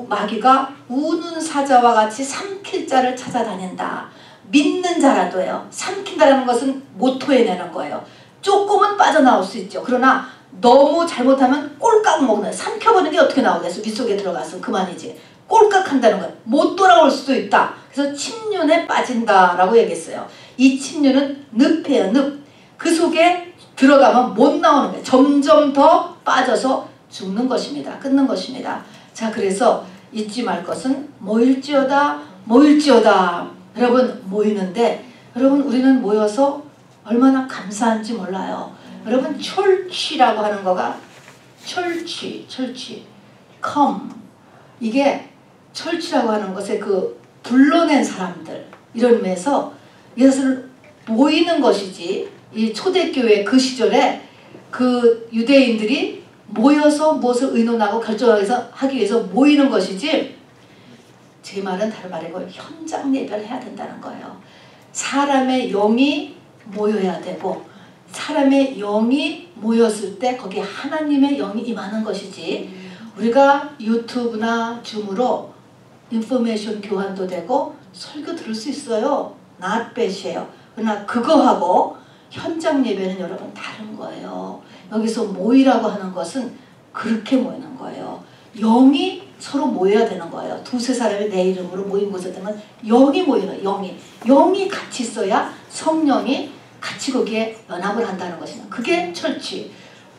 마귀가 우는 사자와 같이 삼킬 자를 찾아다닌다. 믿는 자라도요. 삼킨다는 것은 못 토해내는 거예요. 조금은 빠져나올 수 있죠. 그러나 너무 잘못하면 꼴깍 먹는, 삼켜버리는 게 어떻게 나오겠어. 밑속에 들어가서 그만이지. 꼴깍 한다는 거예요. 못 돌아올 수도 있다. 그래서 침륜에 빠진다라고 얘기했어요. 이 침륜은 늪이에요. 늪. 그 속에 들어가면 못 나오는 거예요. 점점 더 빠져서 죽는 것입니다. 끊는 것입니다. 자, 그래서 잊지 말 것은 모일지어다 모일지어다. 여러분 모이는데 여러분 우리는 모여서 얼마나 감사한지 몰라요. 여러분 철취라고 하는 거가 철취 come 이게 철취라고 하는 것에 그 불러낸 사람들 이런 의미에서 이것을 모이는 것이지. 이 초대교회 그 시절에 그 유대인들이 모여서 무엇을 의논하고 결정하기 위해서 모이는 것이지. 제 말은 다른 말이고 현장 예배를 해야 된다는 거예요. 사람의 영이 모여야 되고 사람의 영이 모였을 때 거기에 하나님의 영이 임하는 것이지. 우리가 유튜브나 줌으로 인포메이션 교환도 되고 설교 들을 수 있어요. not bad이에요. 그러나 그거하고 현장 예배는 여러분 다른 거예요. 여기서 모이라고 하는 것은 그렇게 모이는 거예요. 영이 서로 모여야 되는 거예요. 두세 사람이 내 이름으로 모인 곳에 되면 영이 모이는 거예요. 영이 같이 있어야 성령이 같이 거기에 연합을 한다는 것이죠. 그게 철치.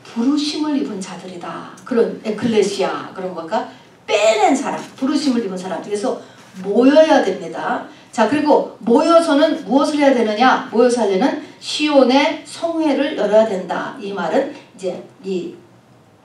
부르심을 입은 자들이다. 그런 에클레시아 그런 걸까? 빼낸 사람, 부르심을 입은 사람들. 그래서 모여야 됩니다. 자, 그리고 모여서는 무엇을 해야 되느냐? 모여서 하려는 시온의 성회를 열어야 된다. 이 말은 이제 이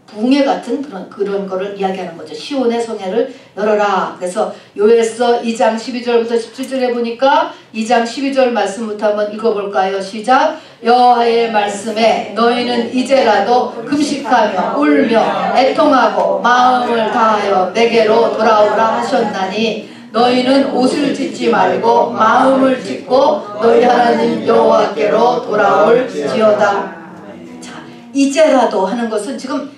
붕괴 같은 그런 거를 이야기하는 거죠. 시온의 성회를 열어라. 그래서 요엘서 2장 12절부터 17절에 보니까 2장 12절 말씀부터 한번 읽어볼까요? 시작. 여호와의 말씀에 너희는 이제라도 금식하며 울며 애통하고 마음을 다하여 내게로 돌아오라 하셨나니 너희는 옷을 찢지 말고 마음을 찢고 너희 하나님 여호와께로 돌아올지어다. 자, 이제라도 하는 것은 지금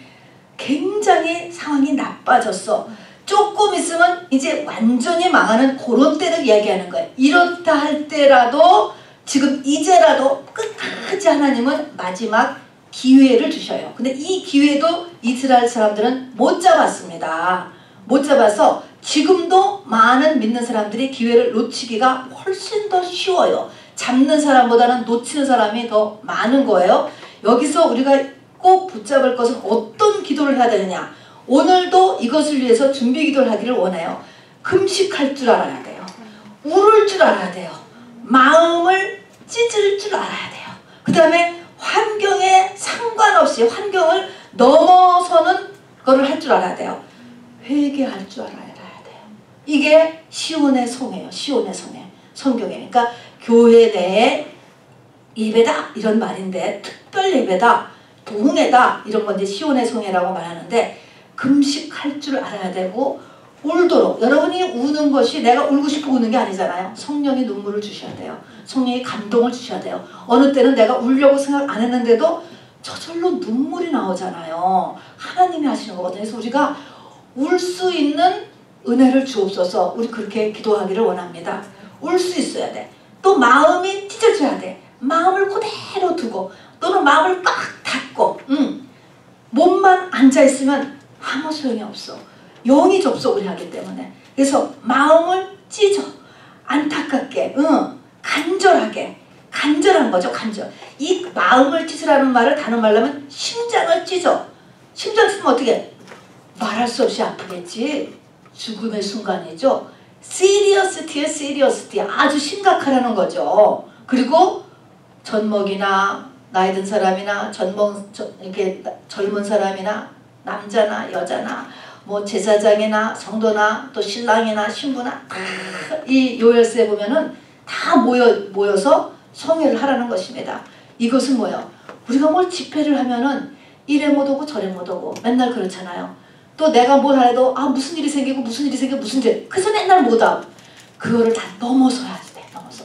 굉장히 상황이 나빠졌어. 조금 있으면 이제 완전히 망하는 그런 때를 이야기하는 거예요. 이렇다 할 때라도 지금 이제라도 끝까지 하나님은 마지막 기회를 주셔요. 근데 이 기회도 이스라엘 사람들은 못 잡았습니다. 못 잡아서 지금도 많은 믿는 사람들이 기회를 놓치기가 훨씬 더 쉬워요. 잡는 사람보다는 놓치는 사람이 더 많은 거예요. 여기서 우리가 꼭 붙잡을 것은 어떤 기도를 해야 되느냐. 오늘도 이것을 위해서 준비 기도를 하기를 원해요. 금식할 줄 알아야 돼요. 울을 줄 알아야 돼요. 마음을 찢을 줄 알아야 돼요. 그 다음에 환경에 상관없이 환경을 넘어서는 거를 할 줄 알아야 돼요. 회개할 줄 알아야 돼요. 이게 시온의 성회예요. 시온의 성회. 성경에. 그러니까 교회 내에 예배다 이런 말인데 특별 예배다. 부흥회다 이런 건 이제 시온의 성회라고 말하는데 금식할 줄 알아야 되고 울도록 여러분이 우는 것이 내가 울고 싶어 우는 게 아니잖아요. 성령이 눈물을 주셔야 돼요. 성령이 감동을 주셔야 돼요. 어느 때는 내가 울려고 생각 안 했는데도 저절로 눈물이 나오잖아요. 하나님이 하시는 거거든요. 그래서 우리가 울 수 있는 은혜를 주옵소서. 우리 그렇게 기도하기를 원합니다. 울 수 있어야 돼. 또 마음이 찢어져야 돼. 마음을 그대로 두고 또는 마음을 꽉 닫고 몸만 앉아있으면 아무 소용이 없어. 영이 접속을 하기 때문에. 그래서 마음을 찢어. 안타깝게 간절하게. 간절한 거죠. 간절. 이 마음을 찢으라는 말을 다른 말로 하면 심장을 찢어. 심장 찢으면 어떻게 말할 수 없이 아프겠지. 죽음의 순간이죠. 시리어스티에 시리어스티. 아주 심각하라는 거죠. 그리고 젖먹이나 나이 든 사람이나 이렇게 젊은 사람이나 남자나 여자나 뭐 제사장이나 성도나 또 신랑이나 신부나 이 요엘서에 보면은 다 모여서 성회를 하라는 것입니다. 이것은 뭐예요? 우리가 뭘 집회를 하면은 이래 못 오고 저래 못 오고 맨날 그렇잖아요. 또 내가 뭘 하래도 무슨 일이 생기고 무슨 일이 생기고 무슨 일 그래서 맨날 못 와. 그거를 다 넘어서야 돼. 넘어서.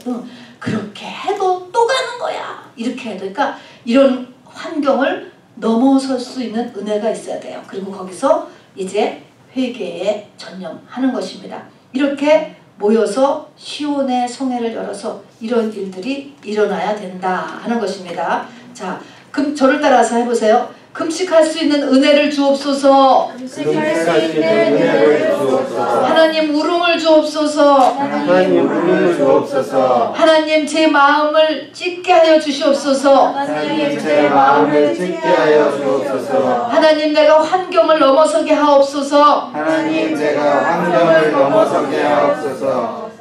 그렇게 해도 또 가는 거야. 이렇게 해도. 그러니까 이런 환경을 넘어설 수 있는 은혜가 있어야 돼요. 그리고 거기서 이제 회개에 전념하는 것입니다. 이렇게 모여서 시온의 성회를 열어서 이런 일들이 일어나야 된다 하는 것입니다. 자, 그럼 저를 따라서 해보세요. 금식할 수 있는 은혜를 주옵소서. 금식할 수 있는 은혜를 주옵소서. 하나님 울음을 주옵소서. 하나님 울음을 주옵소서. 하나님 제 마음을 찢게 하여 주시옵소서. 하나님 제 마음을 찢게 하여 주옵소서. 하나님 내가 환경을 넘어서게 하옵소서. 하나님 제가 환경을 넘어서게 하옵소서.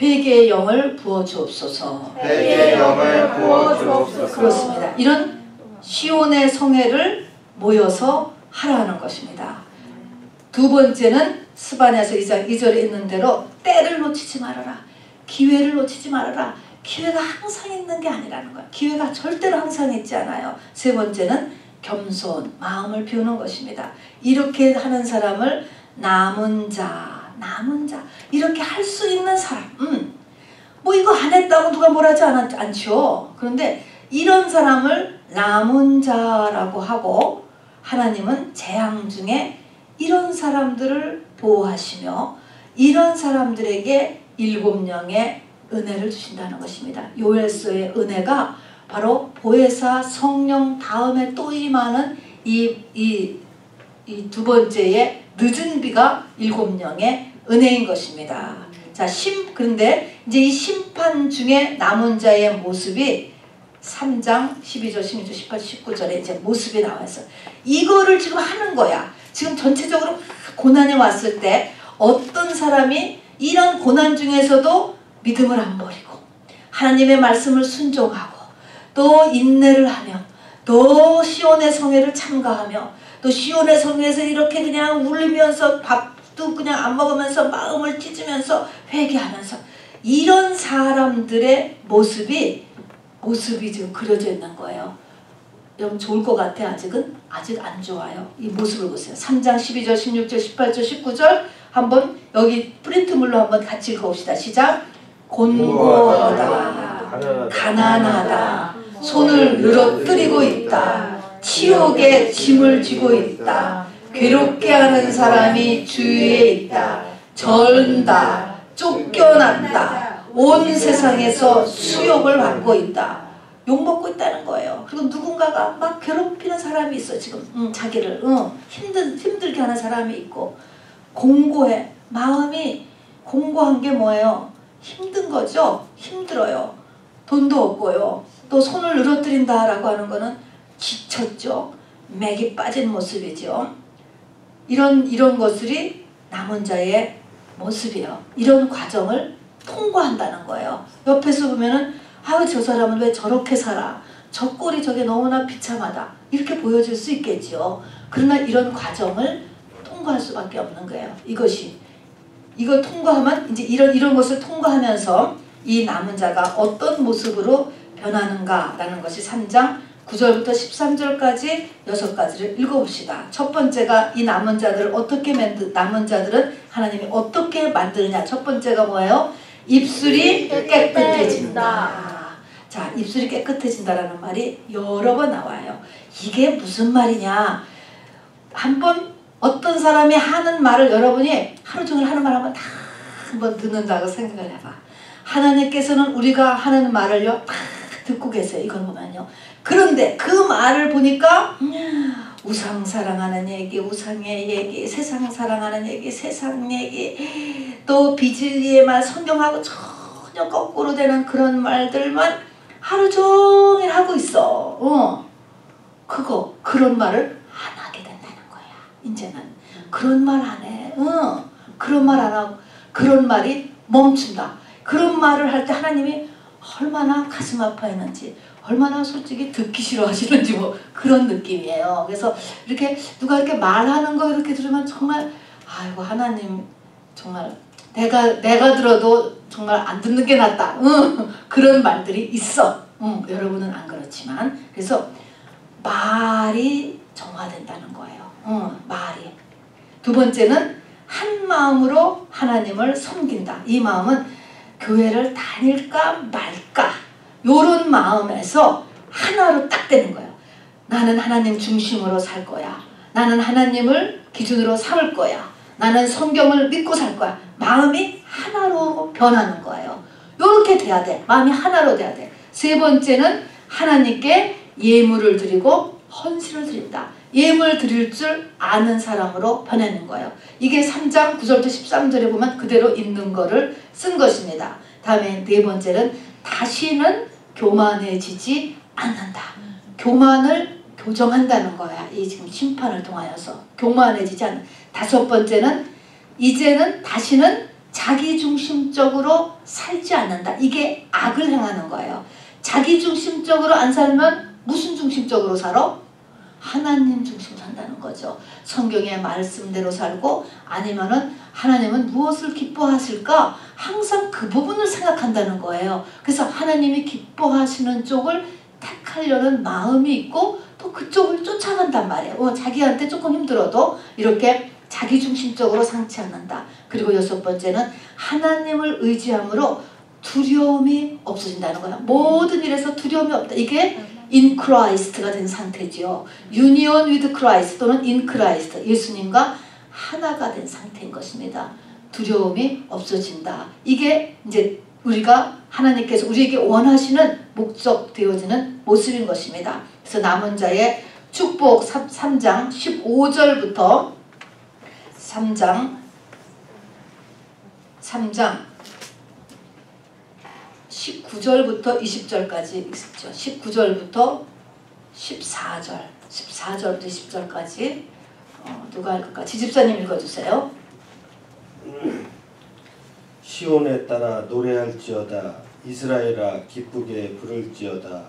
회개의 영을 부어 주옵소서. 회개의 영을 부어 주옵소서. 그렇습니다. 이런 시온의 성회를 모여서 하라는 것입니다. 두 번째는 스바냐서 2장 2절에 있는 대로 때를 놓치지 말아라. 기회를 놓치지 말아라. 기회가 항상 있는 게 아니라는 거야. 기회가 절대로 항상 있지 않아요. 세 번째는 겸손, 마음을 비우는 것입니다. 이렇게 하는 사람을 남은 자 이렇게 할 수 있는 사람. 뭐 이거 안 했다고 누가 뭐라 하지 않죠. 그런데 이런 사람을 남은 자라고 하고 하나님은 재앙 중에 이런 사람들을 보호하시며 이런 사람들에게 7영의 은혜를 주신다는 것입니다. 요엘서의 은혜가 바로 보혜사 성령 다음에 또 임하는 이 두 번째의 늦은 비가 7영의 은혜인 것입니다. 자, 그런데 이제 이 심판 중에 남은 자의 모습이 3장 12절, 16절, 18, 19절에 이제 모습이 나와서 이거를 지금 하는 거야. 지금 전체적으로 고난이 왔을 때 어떤 사람이 이런 고난 중에서도 믿음을 안 버리고 하나님의 말씀을 순종하고 또 인내를 하며 또 시온의 성회를 참가하며 또 시온의 성회에서 이렇게 그냥 울면서 밥도 그냥 안 먹으면서 마음을 찢으면서 회개하면서 이런 사람들의 모습이 지금 그려져 있는 거예요. 여러분 좋을 것 같아. 아직은 아직 안 좋아요. 이 모습을 보세요. 3장 12절 16절 18절 19절 한번 여기 프린트물로 한번 같이 읽어봅시다. 시작. 곤고하다 가난하다 손을 늘어뜨리고 있다 치욕의 짐을 지고 있다 괴롭게 하는 사람이 주위에 있다 절다 쫓겨난다 온 세상에서 수욕을 받고 있다 욕먹고 있다는 거예요. 그리고 누군가가 막 괴롭히는 사람이 있어 지금 자기를 힘들게 하는 사람이 있고 공고해. 마음이 공고한 게 뭐예요? 힘든 거죠. 힘들어요. 돈도 없고요. 또 손을 늘어뜨린다라고 하는 거는 지쳤죠. 맥이 빠진 모습이죠. 이런 것들이 남은 자의 모습이에요. 이런 과정을 통과한다는 거예요. 옆에서 보면은 아유 저 사람은 왜 저렇게 살아? 저 꼴이 저게 너무나 비참하다. 이렇게 보여질 수 있겠죠. 그러나 이런 과정을 통과할 수밖에 없는 거예요. 이걸 통과하면 이제 이런 것을 통과하면서 이 남은 자가 어떤 모습으로 변하는가라는 것이 3장 9절부터 13절까지 6가지를 읽어봅시다. 첫 번째가 이 남은 자들을 남은 자들은 하나님이 어떻게 만드느냐. 첫 번째가 뭐예요? 입술이 깨끗해진다. 자, 입술이 깨끗해진다라는 말이 여러 번 나와요. 이게 무슨 말이냐. 한번 어떤 사람이 하는 말을 여러분이 하루 종일 하는 말 한번 다 한번 듣는다고 생각을 해봐. 하나님께서는 우리가 하는 말을요 다 듣고 계세요. 이걸 보면요. 그런데 그 말을 보니까 우상 사랑하는 얘기, 우상의 얘기, 세상 사랑하는 얘기, 세상 얘기, 또 비진리의 말, 성경하고 전혀 거꾸로 되는 그런 말들만 하루 종일 하고 있어. 그런 말을 안 하게 된다는 거야. 이제는 그런 말 안 해. 그런 말 안 하고 그런 말이 멈춘다. 그런 말을 할 때 하나님이 얼마나 가슴 아파했는지, 얼마나 솔직히 듣기 싫어하시는지 뭐 그런 느낌이에요. 그래서 이렇게 누가 이렇게 말하는 거 이렇게 들으면 정말 아이고 하나님 정말 내가 들어도 정말 안 듣는 게 낫다. 그런 말들이 있어. 여러분은 안 그렇지만 그래서 말이 정화된다는 거예요. 말이. 두 번째는 한 마음으로 하나님을 섬긴다. 이 마음은 교회를 다닐까 말까 요런 마음에서 하나로 딱 되는 거예요. 나는 하나님 중심으로 살 거야. 나는 하나님을 기준으로 삼을 거야. 나는 성경을 믿고 살 거야. 마음이 하나로 변하는 거예요. 요렇게 돼야 돼. 마음이 하나로 돼야 돼. 세 번째는 하나님께 예물을 드리고 헌신을 드린다. 예물 드릴 줄 아는 사람으로 변하는 거예요. 이게 3장 9절부터 13절에 보면 그대로 있는 거를 쓴 것입니다. 다음에 네 번째는 다시는 교만해지지 않는다. 교만을 교정한다는 거야. 이 지금 심판을 통하여서 교만해지지 않는. 다섯 번째는 이제는 다시는 자기중심적으로 살지 않는다. 이게 악을 행하는 거예요. 자기중심적으로 안 살면 무슨 중심적으로 살아? 하나님 중심으로 산다는 거죠. 성경의 말씀대로 살고 아니면은 하나님은 무엇을 기뻐하실까? 항상 그 부분을 생각한다는 거예요. 그래서 하나님이 기뻐하시는 쪽을 택하려는 마음이 있고 또 그쪽을 쫓아간단 말이에요. 자기한테 조금 힘들어도 이렇게 자기중심적으로 상치 않는다. 그리고 여섯 번째는 하나님을 의지함으로 두려움이 없어진다는 거예요. 모든 일에서 두려움이 없다. 이게 in Christ가 된 상태지요. Union with Christ 또는 in Christ. 예수님과 하나가 된 상태인 것입니다. 두려움이 없어진다. 이게 이제 우리가 하나님께서 우리에게 원하시는 목적 되어지는 모습인 것입니다. 그래서 남은 자의 축복 3장 15절부터 3장 19절부터 20절까지 있었죠. 19절부터 14절부터 20절까지 누가 할까? 지집사님 읽어주세요. 시온에 따라 노래할지어다. 이스라엘아 기쁘게 부를지어다.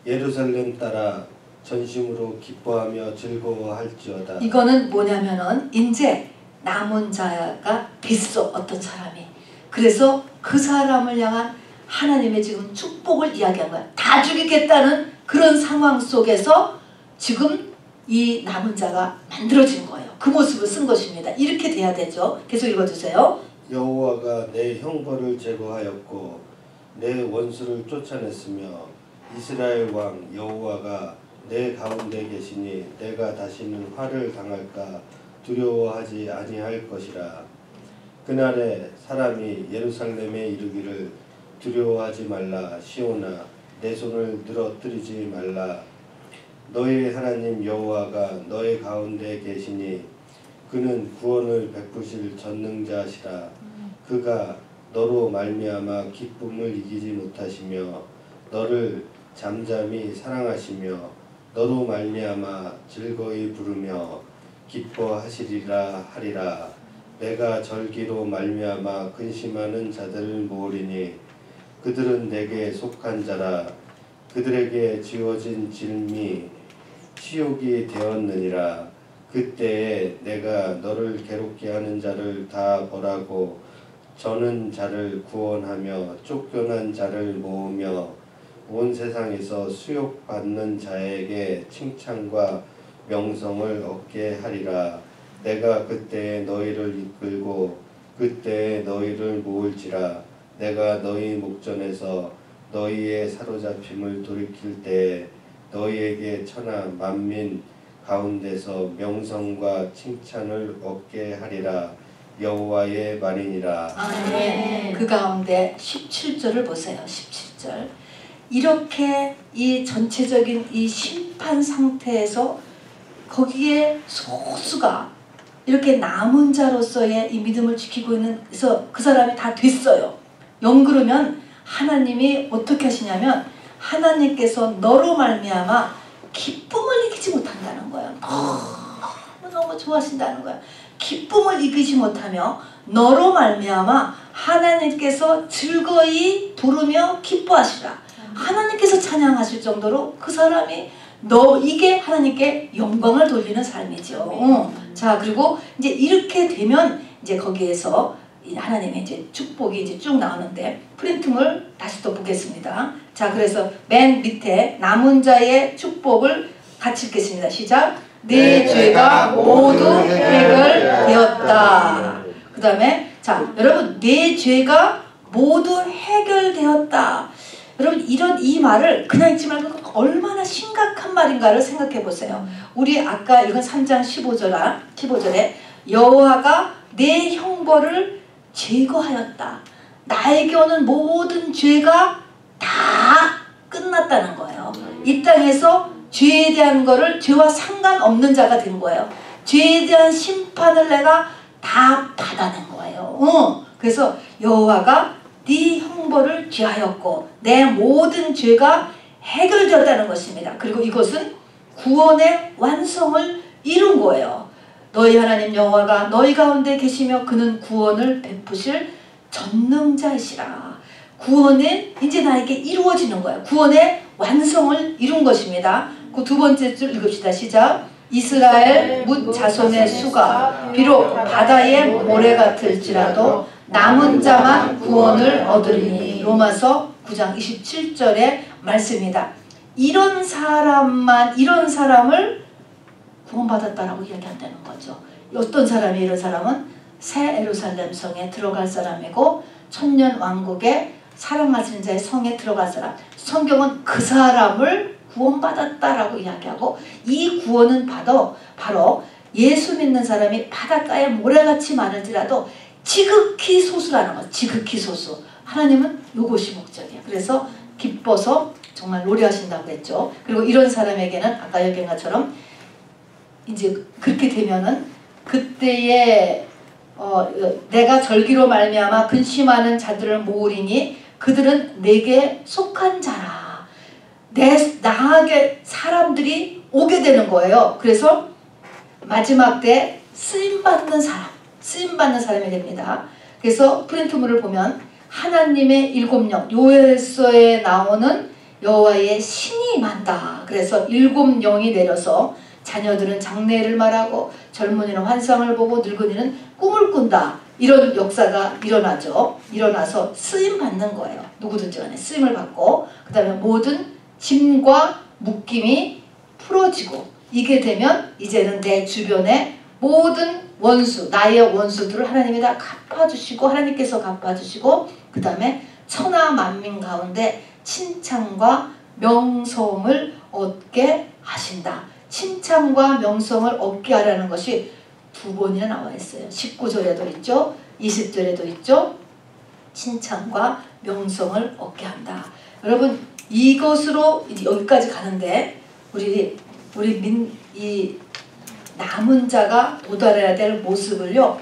예루살렘 따라 전심으로 기뻐하며 즐거워할지어다. 이거는 뭐냐면은 이제 남은 자가 됐어, 어떤 사람이. 그래서 그 사람을 향한 하나님의 지금 축복을 이야기한 거야. 다 죽이겠다는 그런 상황 속에서 지금 이 남은 자가 만들어진 거예요. 그 모습을 쓴 것입니다. 이렇게 돼야 되죠. 계속 읽어주세요. 여호와가 내 형벌을 제거하였고 내 원수를 쫓아냈으며 이스라엘 왕 여호와가 내 가운데 계시니 내가 다시는 화를 당할까 두려워하지 아니할 것이라. 그날에 사람이 예루살렘에 이르기를 두려워하지 말라. 시온아 내 손을 늘어뜨리지 말라. 너의 하나님 여호와가 너의 가운데 계시니 그는 구원을 베푸실 전능자시라. 그가 너로 말미암아 기쁨을 이기지 못하시며 너를 잠잠히 사랑하시며 너로 말미암아 즐거이 부르며 기뻐하시리라 하리라. 내가 절기로 말미암아 근심하는 자들을 모으리니 그들은 내게 속한 자라. 그들에게 지어진 질미 치욕이 되었느니라. 그때에 내가 너를 괴롭게 하는 자를 다 벌하고 저는 자를 구원하며 쫓겨난 자를 모으며 온 세상에서 수욕받는 자에게 칭찬과 명성을 얻게 하리라. 내가 그때에 너희를 이끌고 그때에 너희를 모을지라. 내가 너희 목전에서 너희의 사로잡힘을 돌이킬 때에 너희에게 천하 만민 가운데서 명성과 칭찬을 얻게 하리라. 여호와의 말이니라. 아멘. 그 가운데 17절을 보세요. 17절. 이렇게 이 전체적인 이 심판 상태에서 거기에 소수가 이렇게 남은 자로서의 이 믿음을 지키고 있는, 그래서 그 사람이 다 됐어요. 영그러면 하나님이 어떻게 하시냐면 하나님께서 너로 말미암아 기쁨을 이기지 못한다는 거예요. 너무 좋아하신다는 거예요. 기쁨을 이기지 못하며 너로 말미암아 하나님께서 즐거이 부르며 기뻐하시라. 하나님께서 찬양하실 정도로 그 사람이 이게 하나님께 영광을 돌리는 삶이죠. 자, 그리고 이제 이렇게 되면 이제 거기에서 하나님의 이제 축복이 이제 쭉 나오는데 프린팅을 다시 또 보겠습니다. 자, 그래서 맨 밑에 남은 자의 축복을 같이 읽겠습니다. 시작. 내 죄가 모두 해결되었다. 그 다음에 자, 여러분 내 죄가 모두 해결되었다. 여러분 이 말을 그냥 읽지 말고 얼마나 심각한 말인가를 생각해 보세요. 우리 아까 읽은 3장 15절에 여호와가 내 형벌을 제거하였다. 나에게 오는 모든 죄가 다 끝났다는 거예요. 이 땅에서 죄에 대한 거를 죄와 상관없는 자가 된 거예요. 죄에 대한 심판을 내가 다 받아낸 거예요. 그래서 여호와가 네 형벌을 제하였고 내 모든 죄가 해결되었다는 것입니다. 그리고 이것은 구원의 완성을 이룬 거예요. 너희 하나님 여호와가 너희 가운데 계시며 그는 구원을 베푸실 전능자이시라. 구원은 이제 나에게 이루어지는 거예요. 구원의 완성을 이룬 것입니다. 그 두 번째 줄 읽읍시다. 시작. 이스라엘 뭇 자손의 수가 비록 바다의 모래 같을지라도 남은 자만 구원을 얻으리니. 로마서 9장 27절의 말씀입니다. 이런 사람을 구원받았다라고 이야기한다는 거죠. 어떤 사람이 이런 사람은 새 예루살렘 성에 들어갈 사람이고 천년 왕국의 사랑하시는 자의 성에 들어갈 사람. 성경은 그 사람을 구원받았다라고 이야기하고 이 구원은 바로 예수 믿는 사람이 바닷가에 모래같이 많을지라도 지극히 소수라는 거. 지극히 소수. 하나님은 이것이 목적이에요. 그래서 기뻐서 정말 노래하신다고 했죠. 그리고 이런 사람에게는 아까 얘기한 것처럼 이제 그렇게 되면은 그때에 내가 절기로 말미암아 근심하는 자들을 모으리니 그들은 내게 속한 자라. 나에게 사람들이 오게 되는 거예요. 그래서 마지막 때 쓰임받는 사람이 됩니다. 그래서 프린트물을 보면 하나님의 일곱 영, 요엘서에 나오는 여호와의 신이 임한다. 그래서 일곱 영이 내려서 자녀들은 장래를 말하고 젊은이는 환상을 보고 늙은이는 꿈을 꾼다. 이런 역사가 일어나죠. 일어나서 쓰임 받는 거예요. 누구든지 간에 쓰임을 받고 그 다음에 모든 짐과 묶임이 풀어지고 이게 되면 이제는 내 주변에 모든 원수, 나의 원수들을 하나님이 다 갚아주시고 하나님께서 갚아주시고 그 다음에 천하 만민 가운데 칭찬과 명성을 얻게 하신다. 칭찬과 명성을 얻게 하라는 것이 두 번이나 나와 있어요. 19절에도 있죠. 20절에도 있죠. 칭찬과 명성을 얻게 한다. 여러분 이것으로 이제 여기까지 가는데 이 남은 자가 도달해야 될 모습을요.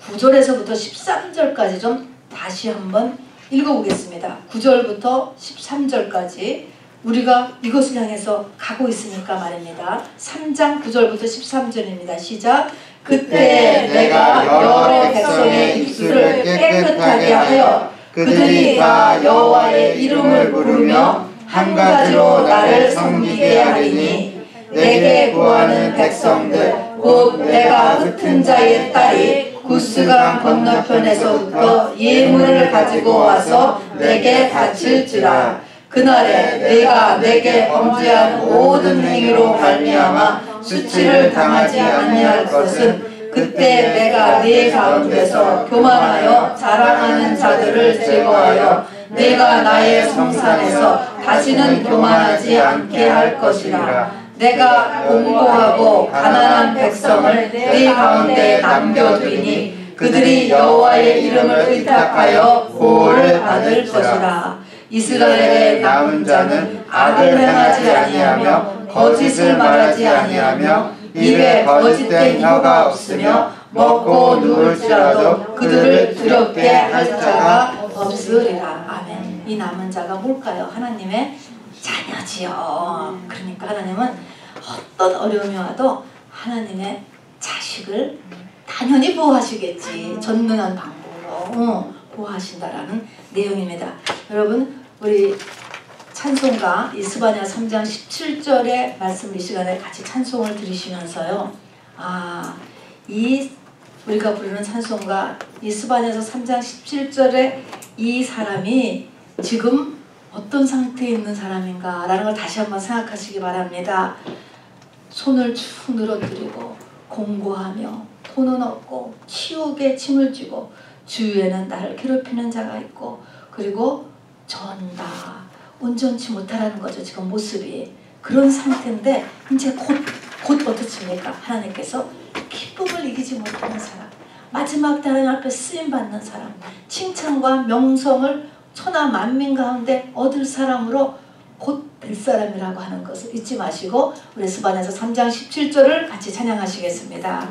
9절에서부터 13절까지 좀 다시 한번 읽어보겠습니다. 9절부터 13절까지 우리가 이것을 향해서 가고 있으니까 말입니다. 3장 9절부터 13절입니다. 시작. 그때 내가 여러 백성의 입술을 깨끗하게 하여 그들이 다 여호와의 이름을 부르며 한 가지로 나를 섬기게 하리니 내게 구하는 백성들 곧 내가 흩은 자의 딸이 구스강 건너편에서부터 예물을 가지고 와서 내게 바칠지라. 그날에 내가 내게 범죄한 모든 행위로 말미암아 수치를 당하지 아니할 것은 그때 내가 네 가운데서 교만하여 자랑하는 자들을 제거하여 내가 나의 성산에서 다시는 교만하지 않게 할 것이라. 내가 공고하고 가난한 백성을 네 가운데 남겨두이니 그들이 여호와의 이름을 의탁하여 보호를 받을 것이라. 이스라엘의 남은 자는 악을 행하지 아니하며 거짓을 말하지 아니하며 입에 거짓된 혀가 없으며 먹고 누울지라도 그들을 두렵게 할 자가 없으리라. 아멘. 이 남은 자가 뭘까요? 하나님의 자녀지요. 그러니까 하나님은 어떤 어려움이 와도 하나님의 자식을 당연히 보호하시겠지. 전능한 방법으로 보호하신다라는 내용입니다. 여러분 우리 찬송가 이스바냐 3장 17절의 말씀 이 시간에 같이 찬송을 들으시면서요. 이 우리가 부르는 찬송가 이스바냐서 3장 17절에 이 사람이 지금 어떤 상태에 있는 사람인가 라는 걸 다시 한번 생각하시기 바랍니다. 손을 쭉 늘어뜨리고 공고하며 돈은 없고 치욕에 침을 쥐고 주위에는 나를 괴롭히는 자가 있고 그리고 전다. 온전치 못하라는 거죠. 지금 모습이. 그런 상태인데 이제 곧 어떻습니까? 하나님께서 기쁨을 이기지 못하는 사람, 마지막 때 하나님 앞에 쓰임받는 사람, 칭찬과 명성을 천하 만민 가운데 얻을 사람으로 곧 될 사람이라고 하는 것을 잊지 마시고 우리 스바냐서 3장 17절을 같이 찬양하시겠습니다.